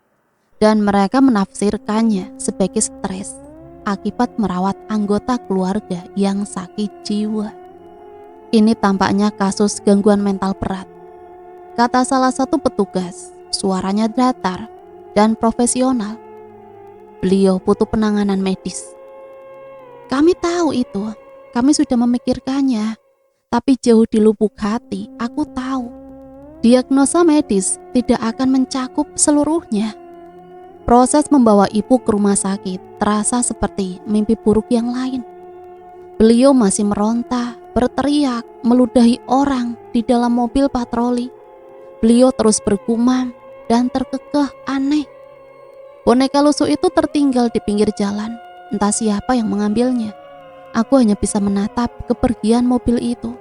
dan mereka menafsirkannya sebagai stres akibat merawat anggota keluarga yang sakit jiwa. Ini tampaknya kasus gangguan mental berat. kata salah satu petugas. Suaranya datar dan profesional. Beliau butuh penanganan medis. Kami tahu itu, kami sudah memikirkannya. Tapi jauh di lubuk hati, aku tahu diagnosa medis tidak akan mencakup seluruhnya. Proses membawa ibu ke rumah sakit terasa seperti mimpi buruk yang lain. Beliau masih meronta, berteriak, meludahi orang di dalam mobil patroli. Beliau terus bergumam dan terkekeh aneh. Boneka lusuh itu tertinggal di pinggir jalan. Entah siapa yang mengambilnya. Aku hanya bisa menatap kepergian mobil itu,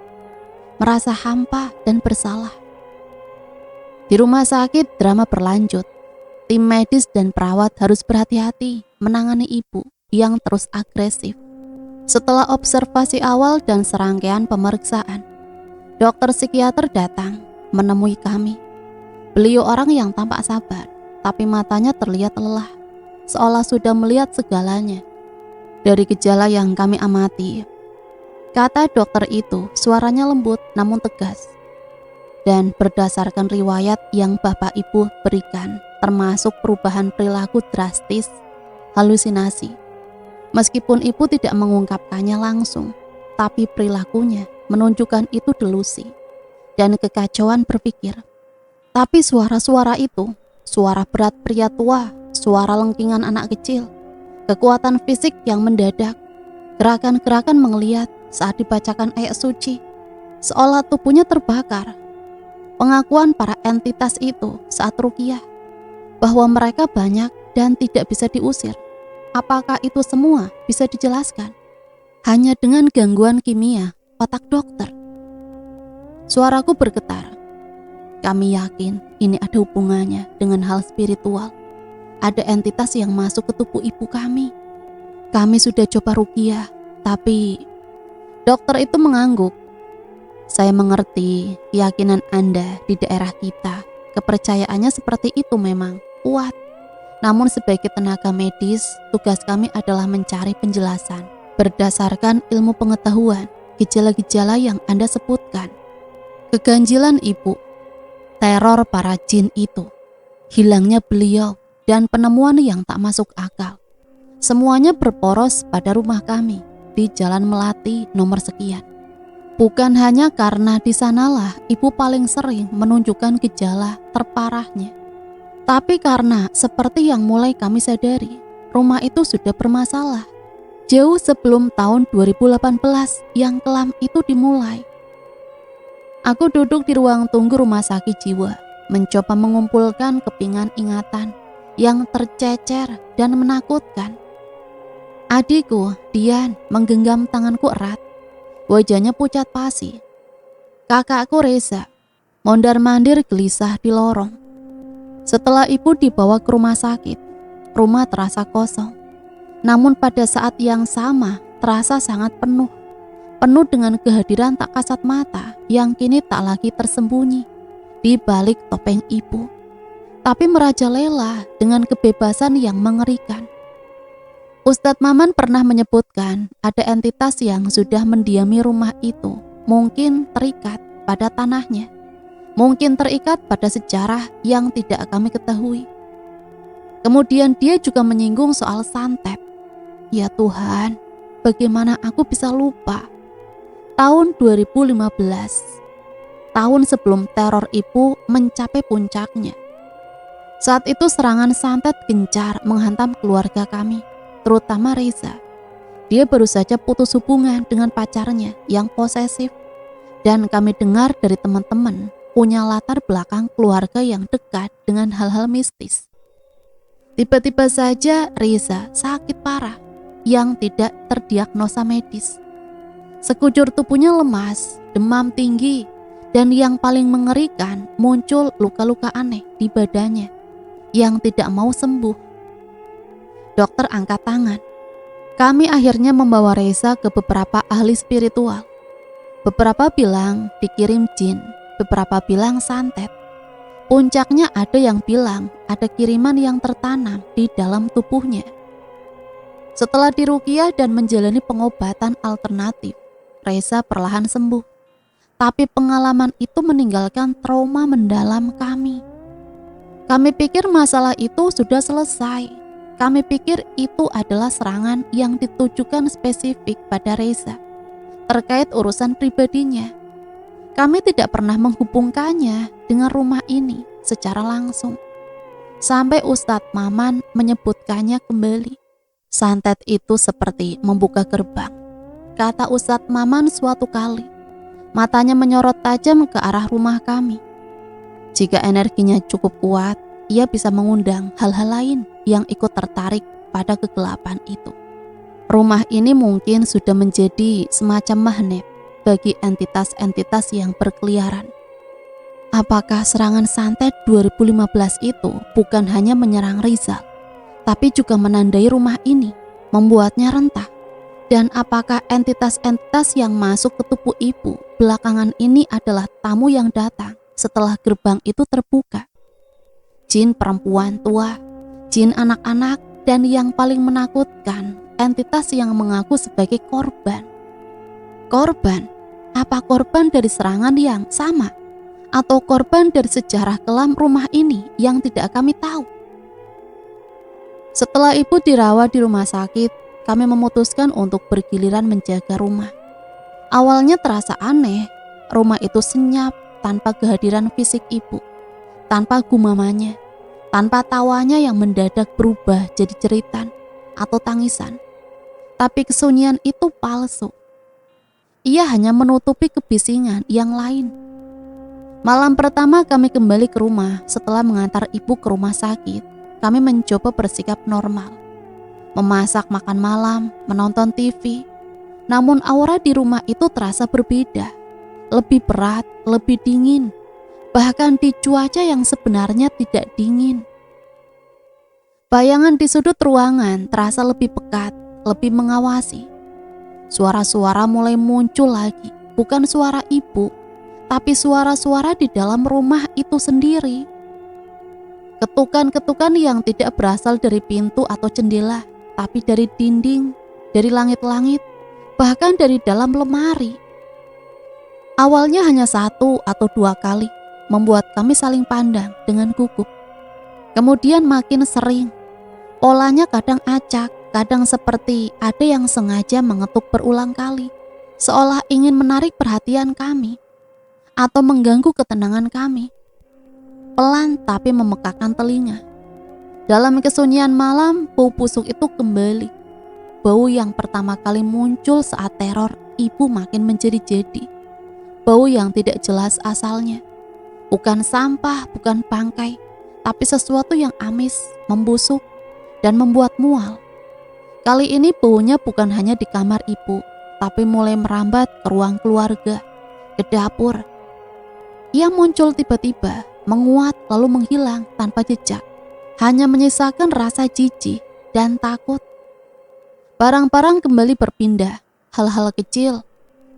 merasa hampa dan bersalah. Di rumah sakit, drama berlanjut. Tim medis dan perawat harus berhati-hati menangani ibu yang terus agresif. Setelah observasi awal dan serangkaian pemeriksaan, dokter psikiater datang menemui kami. Beliau orang yang tampak sabar, tapi matanya terlihat lelah, seolah sudah melihat segalanya. Dari gejala yang kami amati, kata dokter itu suaranya lembut namun tegas. Dan berdasarkan riwayat yang bapak ibu berikan, termasuk perubahan perilaku drastis, halusinasi. Meskipun ibu tidak mengungkapkannya langsung, tapi perilakunya menunjukkan itu delusi dan kekacauan berpikir. Tapi suara-suara itu, suara berat pria tua, suara lengkingan anak kecil, kekuatan fisik yang mendadak, gerakan-gerakan menggeliat saat dibacakan ayat suci, seolah tubuhnya terbakar. Pengakuan para entitas itu saat ruqyah, bahwa mereka banyak dan tidak bisa diusir. Apakah itu semua bisa dijelaskan hanya dengan gangguan kimia otak dokter? Suaraku bergetar. Kami yakin ini ada hubungannya dengan hal spiritual. Ada entitas yang masuk ke tubuh ibu kami. Kami sudah coba ruqyah, tapi dokter itu mengangguk. Saya mengerti keyakinan Anda di daerah kita. Kepercayaannya seperti itu memang kuat. Namun sebagai tenaga medis, tugas kami adalah mencari penjelasan berdasarkan ilmu pengetahuan gejala-gejala yang Anda sebutkan. Keganjilan ibu, teror para jin itu, hilangnya beliau, dan penemuan yang tak masuk akal. Semuanya berporos pada rumah kami di Jalan Melati nomor sekian. Bukan hanya karena di sanalah ibu paling sering menunjukkan gejala terparahnya, tapi karena seperti yang mulai kami sadari, rumah itu sudah bermasalah. Jauh sebelum tahun 2018 yang kelam itu dimulai. Aku duduk di ruang tunggu rumah sakit jiwa, mencoba mengumpulkan kepingan ingatan yang tercecer dan menakutkan. Adikku, Dian, menggenggam tanganku erat. Wajahnya pucat pasi. Kakakku Reza mondar-mandir gelisah di lorong. Setelah ibu dibawa ke rumah sakit, rumah terasa kosong. Namun pada saat yang sama terasa sangat penuh. Penuh dengan kehadiran tak kasat mata yang kini tak lagi tersembunyi di balik topeng ibu, tapi merajalela dengan kebebasan yang mengerikan. Ustadz Maman pernah menyebutkan ada entitas yang sudah mendiami rumah itu, mungkin terikat pada tanahnya, mungkin terikat pada sejarah yang tidak kami ketahui. Kemudian dia juga menyinggung soal santet. Ya Tuhan, bagaimana aku bisa lupa? Tahun 2015, tahun sebelum teror ibu mencapai puncaknya. Saat itu serangan santet gencar menghantam keluarga kami, terutama Reza. Dia baru saja putus hubungan dengan pacarnya yang posesif, dan kami dengar dari teman-teman punya latar belakang keluarga yang dekat dengan hal-hal mistis. Tiba-tiba saja Reza sakit parah yang tidak terdiagnosa medis. Sekujur tubuhnya lemas, demam tinggi, dan yang paling mengerikan muncul luka-luka aneh di badannya yang tidak mau sembuh. Dokter angkat tangan. Kami akhirnya membawa Reza ke beberapa ahli spiritual. Beberapa bilang dikirim jin, beberapa bilang santet. Puncaknya ada yang bilang ada kiriman yang tertanam di dalam tubuhnya. Setelah diruqyah dan menjalani pengobatan alternatif, Reza perlahan sembuh. Tapi pengalaman itu meninggalkan trauma mendalam kami. Kami pikir masalah itu sudah selesai. Kami pikir itu adalah serangan yang ditujukan spesifik pada Reza terkait urusan pribadinya. Kami tidak pernah menghubungkannya dengan rumah ini secara langsung. Sampai Ustadz Maman menyebutkannya kembali. Santet itu seperti membuka gerbang, kata Ustadz Maman suatu kali. Matanya menyorot tajam ke arah rumah kami. Jika energinya cukup kuat, ia bisa mengundang hal-hal lain yang ikut tertarik pada kegelapan itu. Rumah ini mungkin sudah menjadi semacam magnet bagi entitas-entitas yang berkeliaran. Apakah serangan santet 2015 itu bukan hanya menyerang Rizal, tapi juga menandai rumah ini, membuatnya rentah? Dan apakah entitas-entitas yang masuk ke tubuh ibu belakangan ini adalah tamu yang datang setelah gerbang itu terbuka? Jin perempuan tua, jin anak-anak, dan yang paling menakutkan, entitas yang mengaku sebagai korban. Korban? Apa korban dari serangan yang sama? Atau korban dari sejarah kelam rumah ini yang tidak kami tahu? Setelah ibu dirawat di rumah sakit, kami memutuskan untuk bergiliran menjaga rumah. Awalnya terasa aneh, rumah itu senyap tanpa kehadiran fisik ibu, tanpa gumamannya, tanpa tawanya yang mendadak berubah jadi jeritan atau tangisan. Tapi kesunyian itu palsu. Ia hanya menutupi kebisingan yang lain. Malam pertama kami kembali ke rumah setelah mengantar ibu ke rumah sakit. Kami mencoba bersikap normal, memasak makan malam, menonton TV. Namun aura di rumah itu terasa berbeda, lebih berat, lebih dingin, bahkan di cuaca yang sebenarnya tidak dingin. Bayangan di sudut ruangan terasa lebih pekat, lebih mengawasi. Suara-suara mulai muncul lagi, bukan suara ibu, tapi suara-suara di dalam rumah itu sendiri. Ketukan-ketukan yang tidak berasal dari pintu atau jendela, tapi dari dinding, dari langit-langit, bahkan dari dalam lemari. Awalnya hanya 1 atau 2 kali, membuat kami saling pandang dengan gugup. Kemudian makin sering. Polanya kadang acak, kadang seperti ada yang sengaja mengetuk berulang kali, seolah ingin menarik perhatian kami atau mengganggu ketenangan kami. Pelan tapi memekakan telinga. Dalam kesunyian malam, bau busuk itu kembali. Bau yang pertama kali muncul saat teror ibu makin menjadi-jadi. Bau yang tidak jelas asalnya. Bukan sampah, bukan bangkai, tapi sesuatu yang amis, membusuk, dan membuat mual. Kali ini baunya bukan hanya di kamar ibu, tapi mulai merambat ke ruang keluarga, ke dapur. Ia muncul tiba-tiba, menguat lalu menghilang tanpa jejak, hanya menyisakan rasa jijik dan takut. Barang-barang kembali berpindah, hal-hal kecil,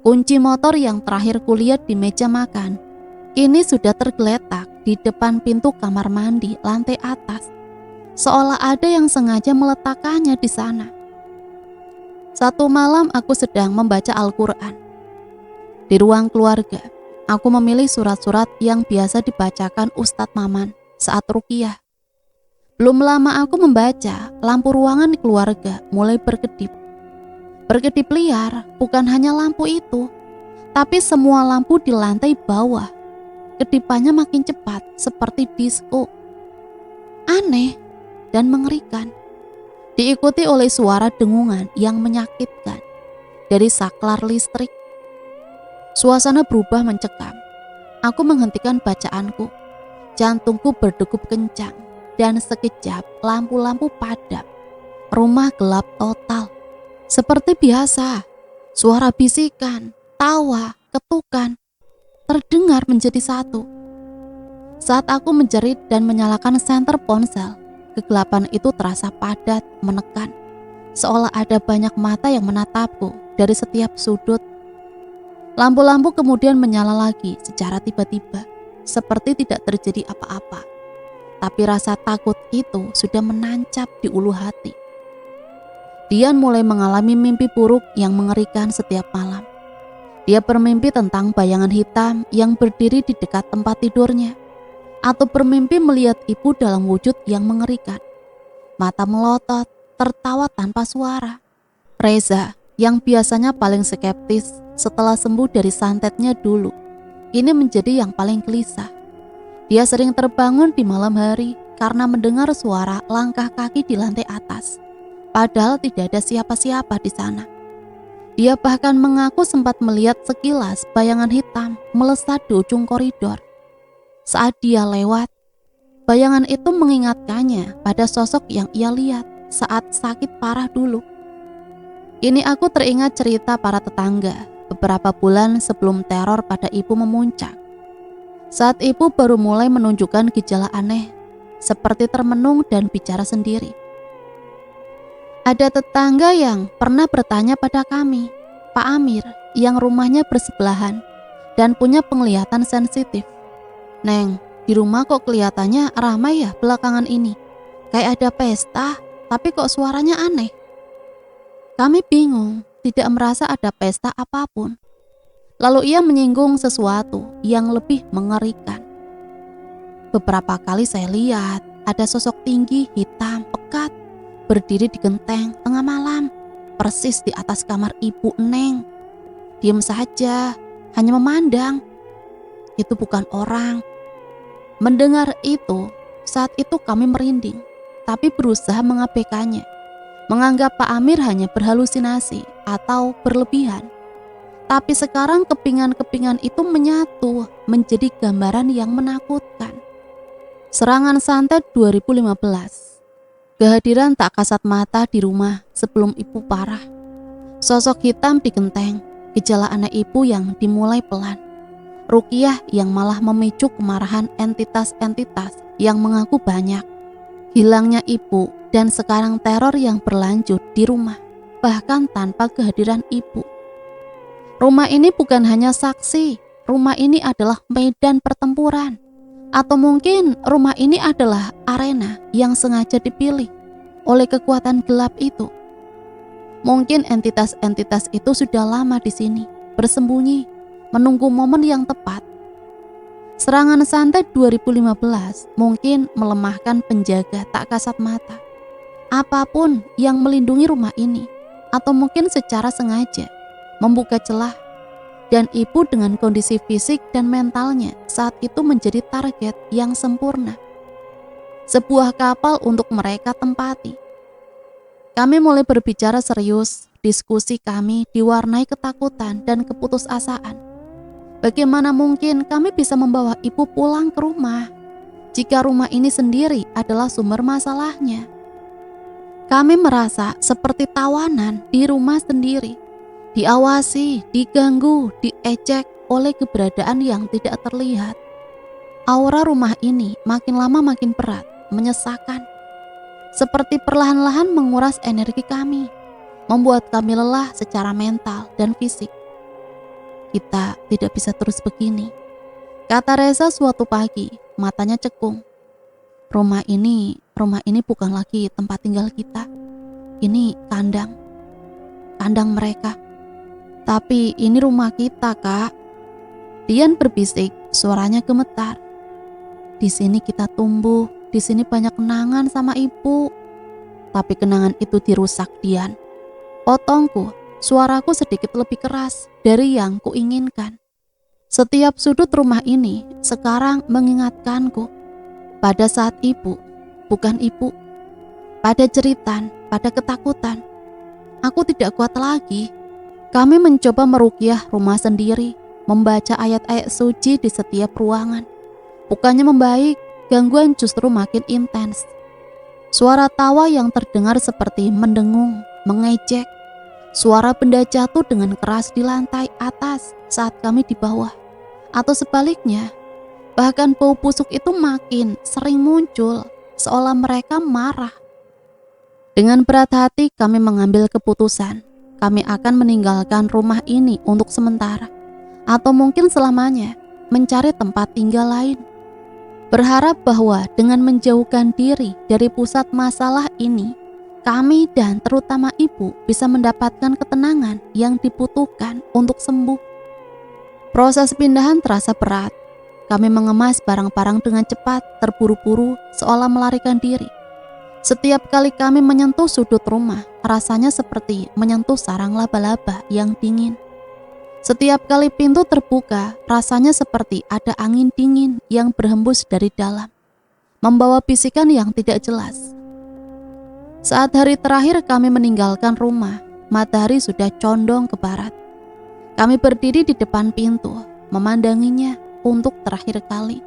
kunci motor yang terakhir kulihat di meja makan, kini sudah tergeletak di depan pintu kamar mandi lantai atas, seolah ada yang sengaja meletakkannya di sana. Satu malam aku sedang membaca Al-Quran. Di ruang keluarga, aku memilih surat-surat yang biasa dibacakan Ustadz Maman saat ruqyah. Belum lama aku membaca, lampu ruangan di keluarga mulai berkedip. Berkedip liar, bukan hanya lampu itu, tapi semua lampu di lantai bawah. Kedipannya makin cepat, seperti disko. Aneh dan mengerikan. Diikuti oleh suara dengungan yang menyakitkan dari saklar listrik. Suasana berubah mencekam. Aku menghentikan bacaanku. Jantungku berdegup kencang dan sekejap lampu-lampu padam. Rumah gelap total. Seperti biasa, suara bisikan, tawa, ketukan terdengar menjadi satu. Saat aku menjerit dan menyalakan senter ponsel, kegelapan itu terasa padat, menekan, seolah ada banyak mata yang menatapku dari setiap sudut. Lampu-lampu kemudian menyala lagi secara tiba-tiba, seperti tidak terjadi apa-apa. Tapi rasa takut itu sudah menancap di ulu hati. Dian mulai mengalami mimpi buruk yang mengerikan setiap malam. Dia bermimpi tentang bayangan hitam yang berdiri di dekat tempat tidurnya, atau bermimpi melihat ibu dalam wujud yang mengerikan. Mata melotot, tertawa tanpa suara. Reza, yang biasanya paling skeptis setelah sembuh dari santetnya dulu, kini menjadi yang paling gelisah. Dia sering terbangun di malam hari karena mendengar suara langkah kaki di lantai atas, padahal tidak ada siapa-siapa di sana. Dia bahkan mengaku sempat melihat sekilas bayangan hitam melesat di ujung koridor. Saat dia lewat, bayangan itu mengingatkannya pada sosok yang ia lihat saat sakit parah dulu. Kini aku teringat cerita para tetangga beberapa bulan sebelum teror pada ibu memuncak. Saat ibu baru mulai menunjukkan gejala aneh, seperti termenung dan bicara sendiri. Ada tetangga yang pernah bertanya pada kami, Pak Amir, yang rumahnya bersebelahan dan punya penglihatan sensitif. Neng, di rumah kok kelihatannya ramai ya belakangan ini? Kayak ada pesta, tapi kok suaranya aneh? Kami bingung, tidak merasa ada pesta apapun. Lalu ia menyinggung sesuatu yang lebih mengerikan. Beberapa kali saya lihat ada sosok tinggi, hitam, pekat, berdiri di genteng tengah malam, persis di atas kamar ibu Neng. Diam saja, hanya memandang. Itu bukan orang. Mendengar itu, saat itu kami merinding, tapi berusaha mengabaikannya, menganggap Pak Amir hanya berhalusinasi atau berlebihan. Tapi sekarang kepingan-kepingan itu menyatu menjadi gambaran yang menakutkan. Serangan santet 2015. Kehadiran tak kasat mata di rumah sebelum ibu parah. Sosok hitam di genteng, gejala anak ibu yang dimulai pelan. Ruqyah yang malah memicu kemarahan entitas-entitas yang mengaku banyak. Hilangnya ibu dan sekarang teror yang berlanjut di rumah, bahkan tanpa kehadiran ibu. Rumah ini bukan hanya saksi, rumah ini adalah medan pertempuran. Atau mungkin rumah ini adalah arena yang sengaja dipilih oleh kekuatan gelap itu. Mungkin entitas-entitas itu sudah lama di sini, bersembunyi, menunggu momen yang tepat. Serangan santet 2015 mungkin melemahkan penjaga tak kasat mata. Apapun yang melindungi rumah ini, atau mungkin secara sengaja membuka celah. Dan ibu dengan kondisi fisik dan mentalnya saat itu menjadi target yang sempurna. Sebuah kapal untuk mereka tempati. Kami mulai berbicara serius, diskusi kami diwarnai ketakutan dan keputusasaan. Bagaimana mungkin kami bisa membawa ibu pulang ke rumah, jika rumah ini sendiri adalah sumber masalahnya? Kami merasa seperti tawanan di rumah sendiri. Diawasi, diganggu, diejek oleh keberadaan yang tidak terlihat. Aura rumah ini makin lama makin berat, menyesakan. Seperti perlahan-lahan menguras energi kami, membuat kami lelah secara mental dan fisik. Kita tidak bisa terus begini, kata Reza suatu pagi, matanya cekung. Rumah ini bukan lagi tempat tinggal kita. Ini kandang mereka. Tapi ini rumah kita, Kak. Dian berbisik, suaranya gemetar. Di sini kita tumbuh, di sini banyak kenangan sama ibu. Tapi kenangan itu dirusak, Dian. Potongku, suaraku sedikit lebih keras dari yang kuinginkan. Setiap sudut rumah ini sekarang mengingatkanku pada saat ibu, bukan ibu. Pada jeritan, pada ketakutan. Aku tidak kuat lagi. Kami mencoba meruqyah rumah sendiri, membaca ayat-ayat suci di setiap ruangan. Bukannya membaik, gangguan justru makin intens. Suara tawa yang terdengar seperti mendengung, mengejek. Suara benda jatuh dengan keras di lantai atas saat kami di bawah. Atau sebaliknya, bahkan bau busuk itu makin sering muncul, seolah mereka marah. Dengan berat hati kami mengambil keputusan. Kami akan meninggalkan rumah ini untuk sementara, atau mungkin selamanya, mencari tempat tinggal lain. Berharap bahwa dengan menjauhkan diri dari pusat masalah ini, kami dan terutama ibu bisa mendapatkan ketenangan yang dibutuhkan untuk sembuh. Proses pindahan terasa berat. Kami mengemas barang-barang dengan cepat, terburu-buru, seolah melarikan diri. Setiap kali kami menyentuh sudut rumah, rasanya seperti menyentuh sarang laba-laba yang dingin. Setiap kali pintu terbuka, rasanya seperti ada angin dingin yang berhembus dari dalam, membawa bisikan yang tidak jelas. Saat hari terakhir kami meninggalkan rumah, matahari sudah condong ke barat. Kami berdiri di depan pintu, memandanginya untuk terakhir kali.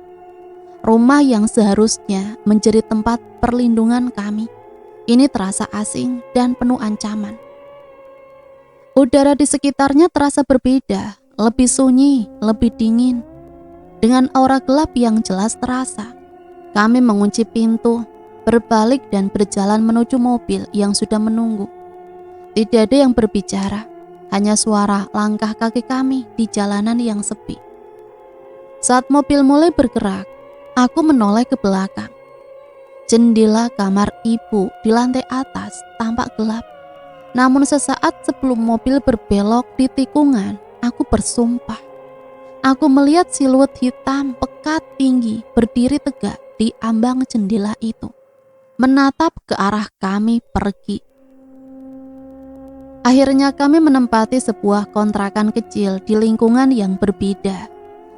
Rumah yang seharusnya menjadi tempat perlindungan kami, ini terasa asing dan penuh ancaman. Udara di sekitarnya terasa berbeda, lebih sunyi, lebih dingin. Dengan aura gelap yang jelas terasa, kami mengunci pintu, berbalik dan berjalan menuju mobil yang sudah menunggu. Tidak ada yang berbicara, hanya suara langkah kaki kami di jalanan yang sepi. Saat mobil mulai bergerak, aku menoleh ke belakang. Jendela kamar ibu di lantai atas tampak gelap. Namun sesaat sebelum mobil berbelok di tikungan, aku bersumpah. Aku melihat siluet hitam pekat tinggi berdiri tegak di ambang jendela itu, menatap ke arah kami pergi. Akhirnya kami menempati sebuah kontrakan kecil di lingkungan yang berbeda.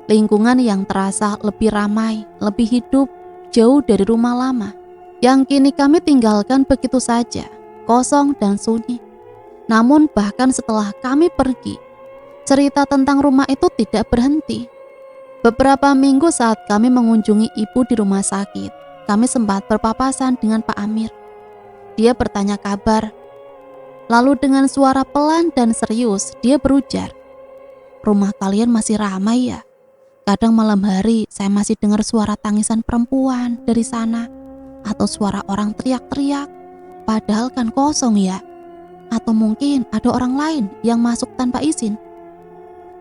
Lingkungan yang terasa lebih ramai, lebih hidup, jauh dari rumah lama yang kini kami tinggalkan begitu saja, kosong dan sunyi. Namun bahkan setelah kami pergi, cerita tentang rumah itu tidak berhenti. Beberapa minggu saat kami mengunjungi ibu di rumah sakit, kami sempat berpapasan dengan Pak Amir. Dia bertanya kabar. Lalu dengan suara pelan dan serius, dia berujar, "Rumah kalian masih ramai ya? Kadang malam hari saya masih dengar suara tangisan perempuan dari sana, atau suara orang teriak-teriak, padahal kan kosong ya. Atau mungkin ada orang lain yang masuk tanpa izin."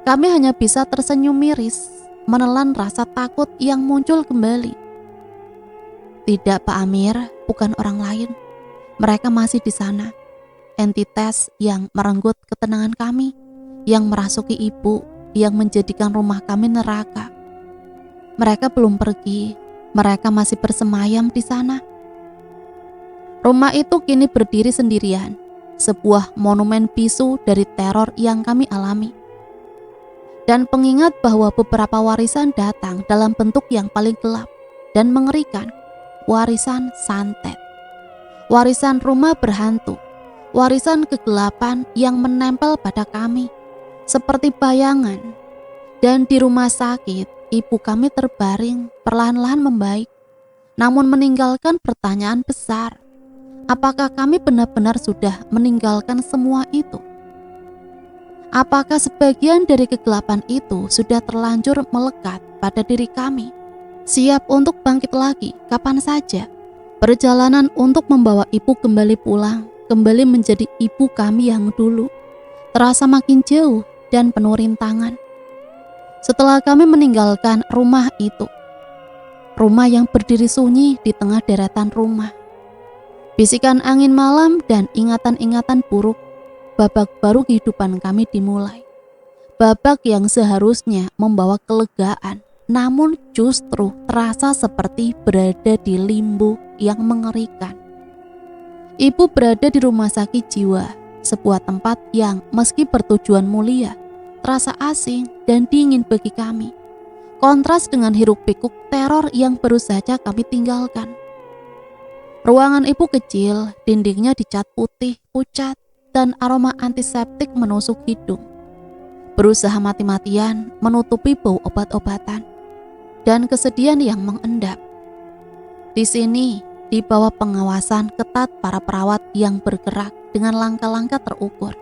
Kami hanya bisa tersenyum miris, menelan rasa takut yang muncul kembali. "Tidak Pak Amir, bukan orang lain. Mereka masih di sana. Entitas yang merenggut ketenangan kami, yang merasuki ibu, yang menjadikan rumah kami neraka. Mereka belum pergi, mereka masih bersemayam di sana." Rumah itu kini berdiri sendirian, sebuah monumen bisu dari teror yang kami alami. Dan pengingat bahwa beberapa warisan datang dalam bentuk yang paling gelap dan mengerikan, warisan santet, warisan rumah berhantu, warisan kegelapan yang menempel pada kami seperti bayangan. Dan di rumah sakit, ibu kami terbaring perlahan-lahan membaik, namun meninggalkan pertanyaan besar. Apakah kami benar-benar sudah meninggalkan semua itu? Apakah sebagian dari kegelapan itu sudah terlanjur melekat pada diri kami, siap untuk bangkit lagi kapan saja? Perjalanan untuk membawa ibu kembali pulang, kembali menjadi ibu kami yang dulu, terasa makin jauh dan penuh rintangan. Setelah kami meninggalkan rumah itu, rumah yang berdiri sunyi di tengah deretan rumah, bisikan angin malam dan ingatan-ingatan buruk, babak baru kehidupan kami dimulai. Babak yang seharusnya membawa kelegaan, namun justru terasa seperti berada di limbo yang mengerikan. Ibu berada di rumah sakit jiwa, sebuah tempat yang meski bertujuan mulia, terasa asing dan dingin bagi kami. Kontras dengan hiruk-pikuk teror yang baru saja kami tinggalkan. Ruangan ibu kecil, dindingnya dicat putih, pucat, dan aroma antiseptik menusuk hidung. Berusaha mati-matian menutupi bau obat-obatan dan kesedihan yang mengendap. Di sini, di bawah pengawasan ketat para perawat yang bergerak dengan langkah-langkah terukur,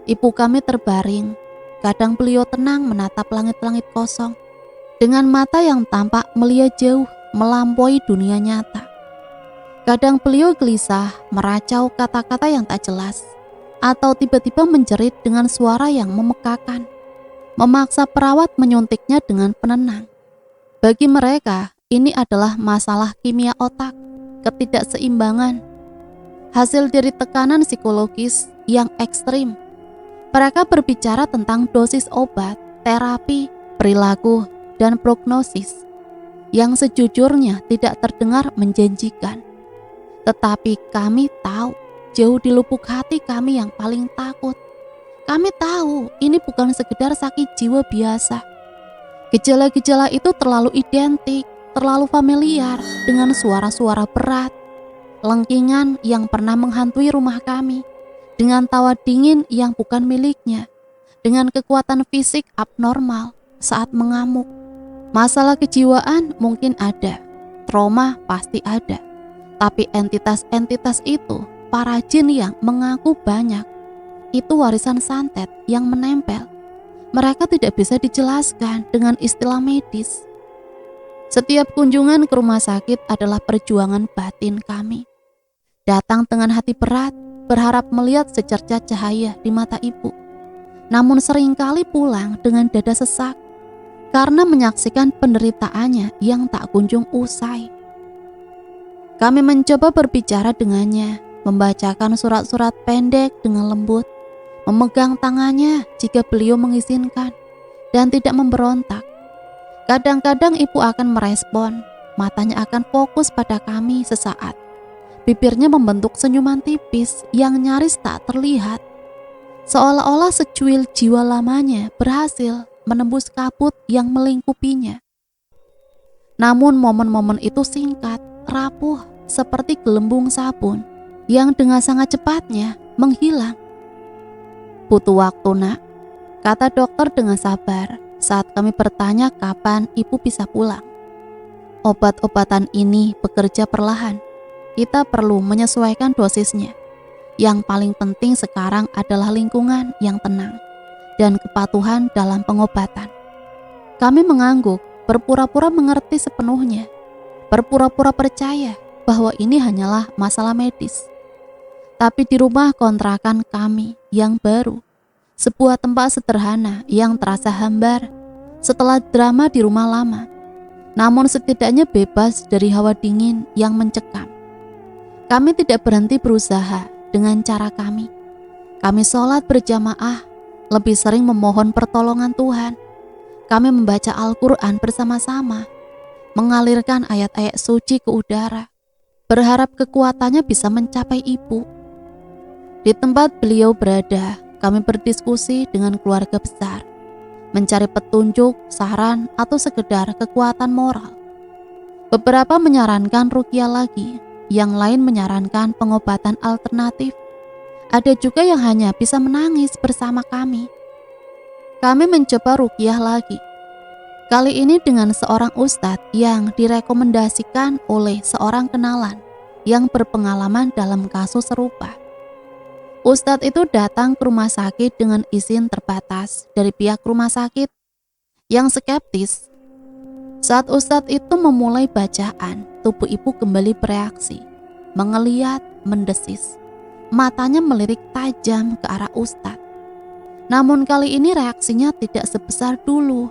ibu kami terbaring. Kadang beliau tenang menatap langit-langit kosong dengan mata yang tampak melihat jauh melampaui dunia nyata. Kadang beliau gelisah meracau kata-kata yang tak jelas, atau tiba-tiba menjerit dengan suara yang memekakan, memaksa perawat menyuntiknya dengan penenang. Bagi mereka, ini adalah masalah kimia otak, ketidakseimbangan, hasil dari tekanan psikologis yang ekstrim. Mereka berbicara tentang dosis obat, terapi, perilaku, dan prognosis yang sejujurnya tidak terdengar menjanjikan. Tetapi kami tahu, jauh di lubuk hati kami yang paling takut, kami tahu ini bukan sekedar sakit jiwa biasa. Gejala-gejala itu terlalu identik, terlalu familiar dengan suara-suara berat, lengkingan yang pernah menghantui rumah kami, dengan tawa dingin yang bukan miliknya, dengan kekuatan fisik abnormal saat mengamuk. Masalah kejiwaan mungkin ada, trauma pasti ada, tapi entitas-entitas itu, para jin yang mengaku banyak, itu warisan santet yang menempel. Mereka tidak bisa dijelaskan dengan istilah medis. Setiap kunjungan ke rumah sakit adalah perjuangan batin kami. Datang dengan hati berat, berharap melihat secercah cahaya di mata ibu. Namun seringkali pulang dengan dada sesak, karena menyaksikan penderitaannya yang tak kunjung usai. Kami mencoba berbicara dengannya, membacakan surat-surat pendek dengan lembut, memegang tangannya jika beliau mengizinkan, dan tidak memberontak. Kadang-kadang ibu akan merespon, matanya akan fokus pada kami sesaat. Bibirnya membentuk senyuman tipis yang nyaris tak terlihat, seolah-olah secuil jiwa lamanya berhasil menembus kabut yang melingkupinya. Namun momen-momen itu singkat, rapuh, seperti gelembung sabun yang dengan sangat cepatnya menghilang. Butuh waktu, nak, kata dokter dengan sabar saat kami bertanya kapan ibu bisa pulang. Obat-obatan ini bekerja perlahan. Kita perlu menyesuaikan dosisnya. Yang paling penting sekarang adalah lingkungan yang tenang dan kepatuhan dalam pengobatan. Kami mengangguk, berpura-pura mengerti sepenuhnya, berpura-pura percaya bahwa ini hanyalah masalah medis. Tapi di rumah kontrakan kami yang baru, sebuah tempat sederhana yang terasa hambar setelah drama di rumah lama, namun setidaknya bebas dari hawa dingin yang mencekam. Kami tidak berhenti berusaha dengan cara kami. Kami sholat berjamaah, lebih sering memohon pertolongan Tuhan. Kami membaca Al-Quran bersama-sama, mengalirkan ayat-ayat suci ke udara, berharap kekuatannya bisa mencapai ibu. Di tempat beliau berada, kami berdiskusi dengan keluarga besar, mencari petunjuk, saran, atau sekedar kekuatan moral. Beberapa menyarankan ruqyah lagi, yang lain menyarankan pengobatan alternatif. Ada juga yang hanya bisa menangis bersama kami. Kami mencoba ruqyah lagi. Kali ini dengan seorang ustadz yang direkomendasikan oleh seorang kenalan yang berpengalaman dalam kasus serupa. Ustadz itu datang ke rumah sakit dengan izin terbatas dari pihak rumah sakit yang skeptis. Saat ustadz itu memulai bacaan, tubuh ibu kembali bereaksi, mengeliat, mendesis. Matanya melirik tajam ke arah ustadz. Namun kali ini reaksinya tidak sebesar dulu.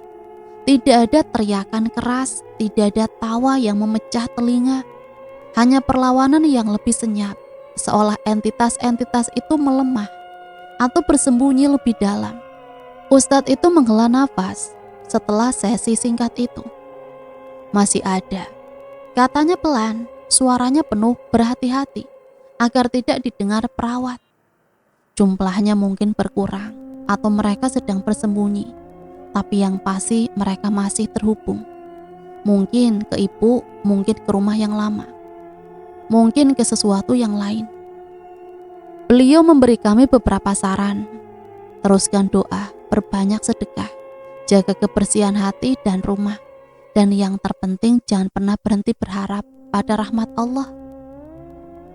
Tidak ada teriakan keras, tidak ada tawa yang memecah telinga. Hanya perlawanan yang lebih senyap, seolah entitas-entitas itu melemah atau bersembunyi lebih dalam. Ustadz itu menghela nafas setelah sesi singkat itu. Masih ada, katanya pelan, suaranya penuh berhati-hati agar tidak didengar perawat. Jumlahnya mungkin berkurang atau mereka sedang bersembunyi, tapi yang pasti mereka masih terhubung. Mungkin ke ibu, mungkin ke rumah yang lama, mungkin ke sesuatu yang lain. Beliau memberi kami beberapa saran. Teruskan doa, perbanyak sedekah, jaga kebersihan hati dan rumah, dan yang terpenting jangan pernah berhenti berharap pada rahmat Allah.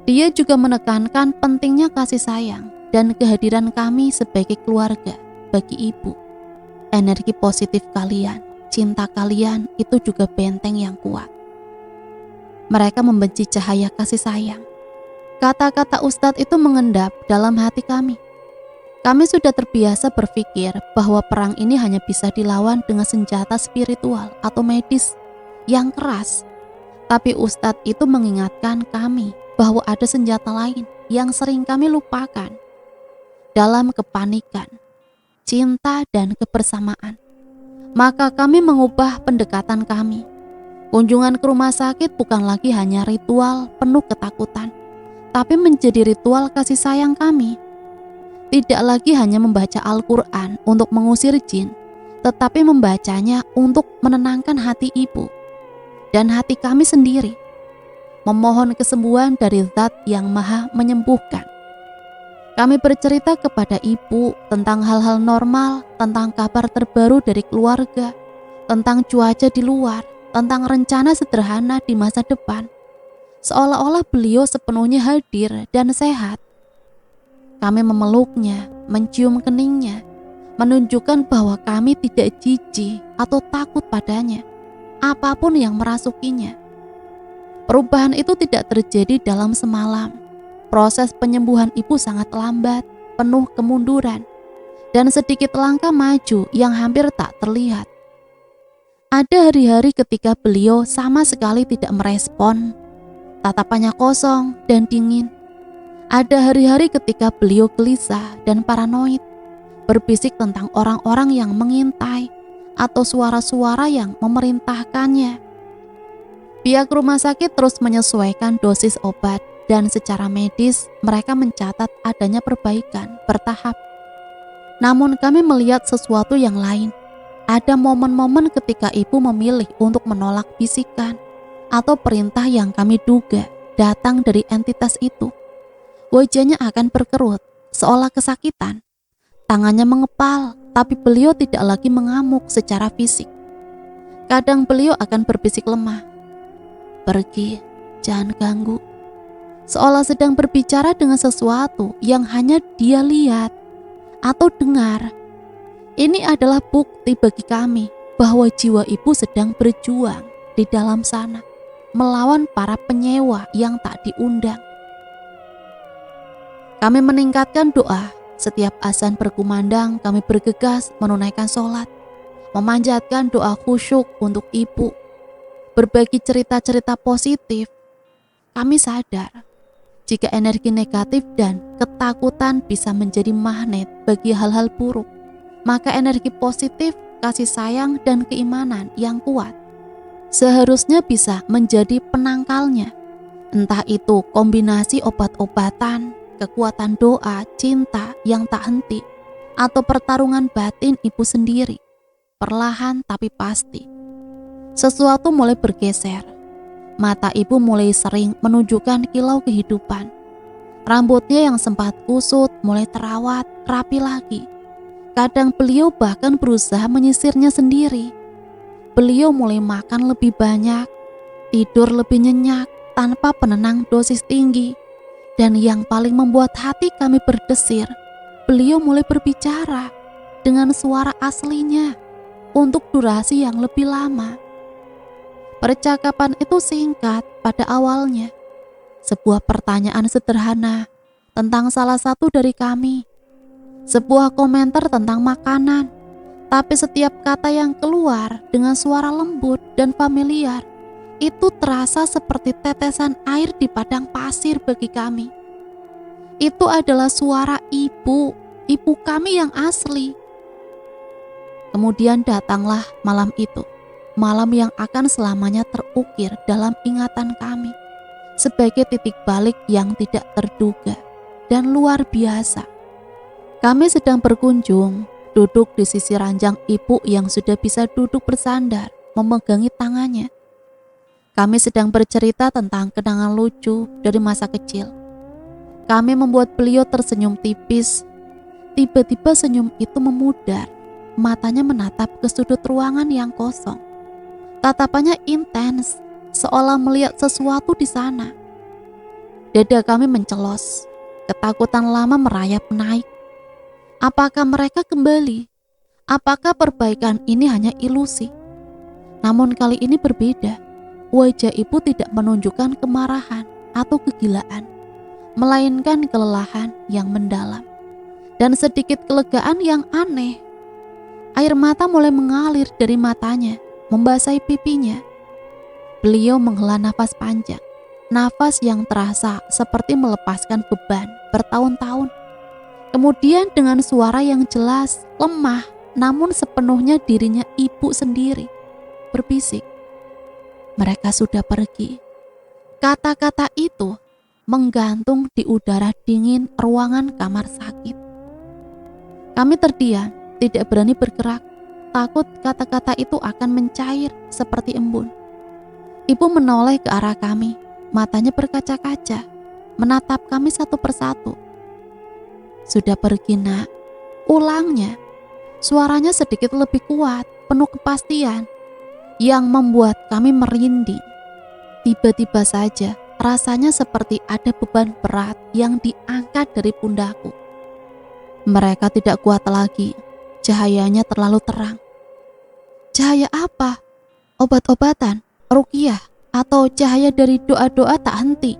Dia juga menekankan pentingnya kasih sayang dan kehadiran kami sebagai keluarga bagi ibu. Energi positif kalian, cinta kalian itu juga benteng yang kuat. Mereka membenci cahaya kasih sayang. Kata-kata ustadz itu mengendap dalam hati kami. Kami sudah terbiasa berpikir bahwa perang ini hanya bisa dilawan dengan senjata spiritual atau medis yang keras. Tapi ustadz itu mengingatkan kami bahwa ada senjata lain yang sering kami lupakan dalam kepanikan, cinta dan kebersamaan. Maka kami mengubah pendekatan kami. Kunjungan ke rumah sakit bukan lagi hanya ritual penuh ketakutan, tapi menjadi ritual kasih sayang kami. Tidak lagi hanya membaca Al-Quran untuk mengusir jin, tetapi membacanya untuk menenangkan hati ibu dan hati kami sendiri, memohon kesembuhan dari Zat yang Maha Menyembuhkan. Kami bercerita kepada ibu tentang hal-hal normal, tentang kabar terbaru dari keluarga, tentang cuaca di luar, tentang rencana sederhana di masa depan. Seolah-olah beliau sepenuhnya hadir dan sehat. Kami memeluknya, mencium keningnya, menunjukkan bahwa kami tidak jijik atau takut padanya, apapun yang merasukinya. Perubahan itu tidak terjadi dalam semalam. Proses penyembuhan ibu sangat lambat, penuh kemunduran, dan sedikit langkah maju yang hampir tak terlihat. Ada hari-hari ketika beliau sama sekali tidak merespon, tatapannya kosong dan dingin. Ada hari-hari ketika beliau gelisah dan paranoid, berbisik tentang orang-orang yang mengintai atau suara-suara yang memerintahkannya. Pihak rumah sakit terus menyesuaikan dosis obat dan secara medis mereka mencatat adanya perbaikan bertahap. Namun kami melihat sesuatu yang lain. Ada momen-momen ketika ibu memilih untuk menolak bisikan atau perintah yang kami duga datang dari entitas itu. Wajahnya akan berkerut, seolah kesakitan. Tangannya mengepal, tapi beliau tidak lagi mengamuk secara fisik. Kadang beliau akan berbisik lemah, "Pergi, jangan ganggu." Seolah sedang berbicara dengan sesuatu yang hanya dia lihat atau dengar. Ini adalah bukti bagi kami bahwa jiwa ibu sedang berjuang di dalam sana, melawan para penyewa yang tak diundang. Kami meningkatkan doa. Setiap azan berkumandang, kami bergegas menunaikan sholat, memanjatkan doa khusyuk untuk ibu, berbagi cerita-cerita positif. Kami sadar jika energi negatif dan ketakutan bisa menjadi magnet bagi hal-hal buruk, maka energi positif, kasih sayang, dan keimanan yang kuat seharusnya bisa menjadi penangkalnya. Entah itu kombinasi obat-obatan, kekuatan doa, cinta yang tak henti, atau pertarungan batin ibu sendiri. Perlahan tapi pasti, sesuatu mulai bergeser. Mata ibu mulai sering menunjukkan kilau kehidupan. Rambutnya yang sempat kusut mulai terawat, rapi lagi. Kadang beliau bahkan berusaha menyisirnya sendiri. Beliau mulai makan lebih banyak, tidur lebih nyenyak tanpa penenang dosis tinggi. Dan yang paling membuat hati kami berdesir, beliau mulai berbicara dengan suara aslinya untuk durasi yang lebih lama. Percakapan itu singkat pada awalnya. Sebuah pertanyaan sederhana tentang salah satu dari kami. Sebuah komentar tentang makanan. Tapi setiap kata yang keluar dengan suara lembut dan familiar, itu terasa seperti tetesan air di padang pasir bagi kami. Itu adalah suara ibu kami yang asli. Kemudian datanglah malam itu. Malam yang akan selamanya terukir dalam ingatan kami sebagai titik balik yang tidak terduga dan luar biasa. Kami sedang berkunjung, duduk di sisi ranjang ibu yang sudah bisa duduk bersandar, memegangi tangannya. Kami sedang bercerita tentang kenangan lucu dari masa kecil. Kami membuat beliau tersenyum tipis. Tiba-tiba senyum itu memudar, matanya menatap ke sudut ruangan yang kosong. Tatapannya intens, seolah melihat sesuatu di sana. Dada kami mencelos, ketakutan lama merayap naik. Apakah mereka kembali? Apakah perbaikan ini hanya ilusi? Namun kali ini berbeda. Wajah ibu tidak menunjukkan kemarahan atau kegilaan, melainkan kelelahan yang mendalam dan sedikit kelegaan yang aneh. Air mata mulai mengalir dari matanya, membasahi pipinya. Beliau menghela nafas panjang, nafas yang terasa seperti melepaskan beban bertahun-tahun. Kemudian dengan suara yang jelas, lemah, namun sepenuhnya dirinya ibu sendiri, berbisik, "Mereka sudah pergi." Kata-kata itu menggantung di udara dingin ruangan kamar sakit. Kami terdiam, tidak berani bergerak, takut kata-kata itu akan mencair seperti embun. Ibu menoleh ke arah kami, matanya berkaca-kaca, menatap kami satu persatu. "Sudah pergi, Nak," ulangnya. Suaranya sedikit lebih kuat, penuh kepastian, yang membuat kami merinding. Tiba-tiba saja, rasanya seperti ada beban berat yang diangkat dari pundakku. Mereka tidak kuat lagi, cahayanya terlalu terang. Cahaya apa? Obat-obatan, ruqyah, atau cahaya dari doa-doa tak henti,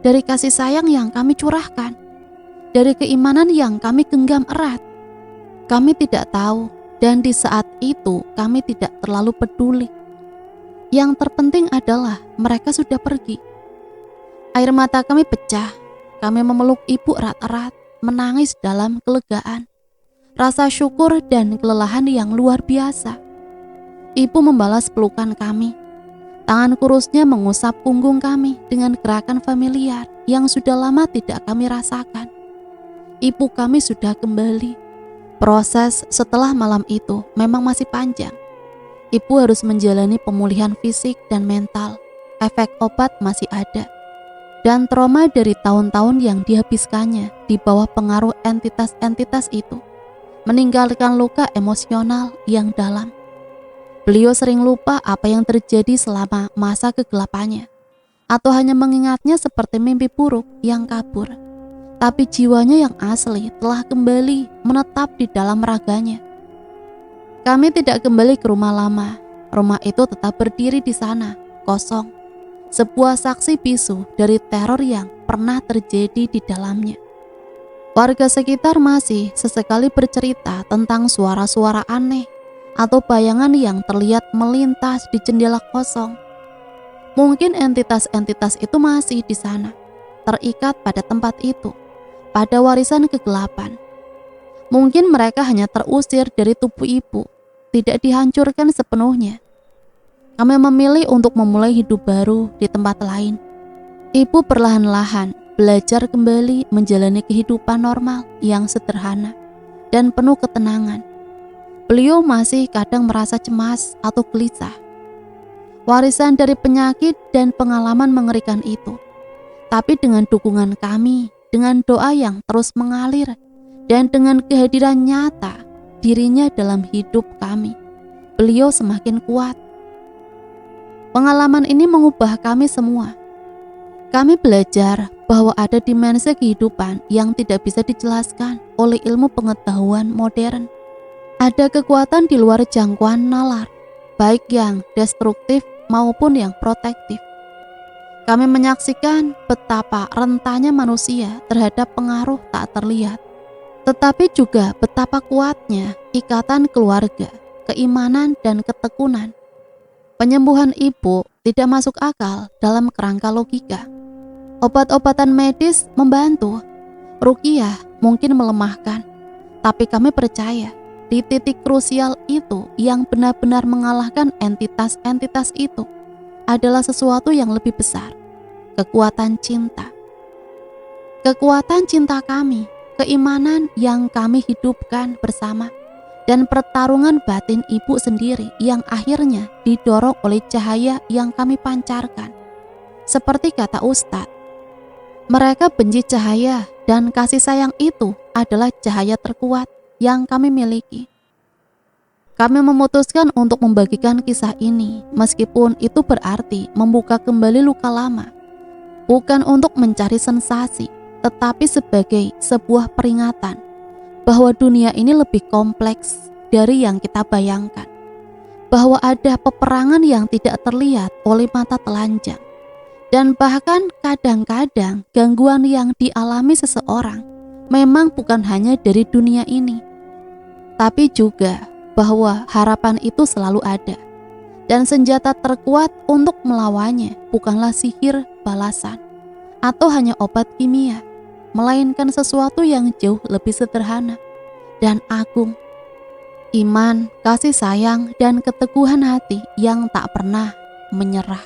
dari kasih sayang yang kami curahkan, dari keimanan yang kami genggam erat? Kami tidak tahu, dan di saat itu kami tidak terlalu peduli. Yang terpenting adalah mereka sudah pergi. Air mata kami pecah, kami memeluk ibu erat-erat, menangis dalam kelegaan, rasa syukur dan kelelahan yang luar biasa. Ibu membalas pelukan kami. Tangan kurusnya mengusap punggung kami dengan gerakan familiar yang sudah lama tidak kami rasakan. Ibu kami sudah kembali. Proses setelah malam itu memang masih panjang. Ibu harus menjalani pemulihan fisik dan mental. Efek obat masih ada. Dan trauma dari tahun-tahun yang dihabiskannya di bawah pengaruh entitas-entitas itu meninggalkan luka emosional yang dalam. Beliau sering lupa apa yang terjadi selama masa kegelapannya, atau hanya mengingatnya seperti mimpi buruk yang kabur. Tapi jiwanya yang asli telah kembali menetap di dalam raganya. Kami tidak kembali ke rumah lama. Rumah itu tetap berdiri di sana, kosong. Sebuah saksi bisu dari teror yang pernah terjadi di dalamnya. Warga sekitar masih sesekali bercerita tentang suara-suara aneh atau bayangan yang terlihat melintas di jendela kosong. Mungkin entitas-entitas itu masih di sana, terikat pada tempat itu, pada warisan kegelapan. Mungkin mereka hanya terusir dari tubuh ibu, tidak dihancurkan sepenuhnya. Kami memilih untuk memulai hidup baru di tempat lain. Ibu perlahan-lahan belajar kembali menjalani kehidupan normal yang sederhana dan penuh ketenangan. Beliau masih kadang merasa cemas atau gelisah. Warisan dari penyakit dan pengalaman mengerikan itu. Tapi dengan dukungan kami, dengan doa yang terus mengalir, dan dengan kehadiran nyata dirinya dalam hidup kami, beliau semakin kuat. Pengalaman ini mengubah kami semua. Kami belajar bahwa ada dimensi kehidupan yang tidak bisa dijelaskan oleh ilmu pengetahuan modern. Ada kekuatan di luar jangkauan nalar, baik yang destruktif maupun yang protektif. Kami menyaksikan betapa rentannya manusia terhadap pengaruh tak terlihat, tetapi juga betapa kuatnya ikatan keluarga, keimanan, dan ketekunan. Penyembuhan ibu tidak masuk akal dalam kerangka logika. Obat-obatan medis membantu, ruqyah mungkin melemahkan, tapi kami percaya di titik krusial itu yang benar-benar mengalahkan entitas-entitas itu adalah sesuatu yang lebih besar, kekuatan cinta. Kekuatan cinta kami, keimanan yang kami hidupkan bersama, dan pertarungan batin ibu sendiri yang akhirnya didorong oleh cahaya yang kami pancarkan. Seperti kata Ustadz, mereka benci cahaya dan kasih sayang itu adalah cahaya terkuat yang kami miliki. Kami memutuskan untuk membagikan kisah ini meskipun itu berarti membuka kembali luka lama. Bukan untuk mencari sensasi, tetapi sebagai sebuah peringatan bahwa dunia ini lebih kompleks dari yang kita bayangkan. Bahwa ada peperangan yang tidak terlihat oleh mata telanjang. Dan bahkan kadang-kadang gangguan yang dialami seseorang memang bukan hanya dari dunia ini, tapi juga bahwa harapan itu selalu ada. Dan senjata terkuat untuk melawannya bukanlah sihir balasan atau hanya obat kimia, melainkan sesuatu yang jauh lebih sederhana dan agung. iman, kasih sayang, dan keteguhan hati yang tak pernah menyerah.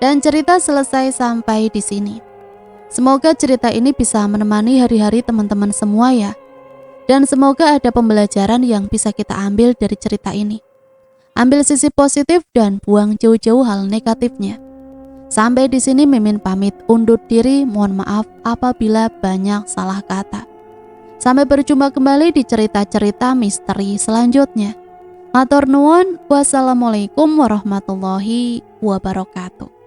Dan cerita selesai sampai di sini. Semoga cerita ini bisa menemani hari-hari teman-teman semua ya. Dan semoga ada pembelajaran yang bisa kita ambil dari cerita ini. Ambil sisi positif dan buang jauh-jauh hal negatifnya. Sampai di sini Mimin pamit undur diri, mohon maaf apabila banyak salah kata. Sampai berjumpa kembali di cerita-cerita misteri selanjutnya. Matur nuwun, wassalamualaikum warahmatullahi wabarakatuh.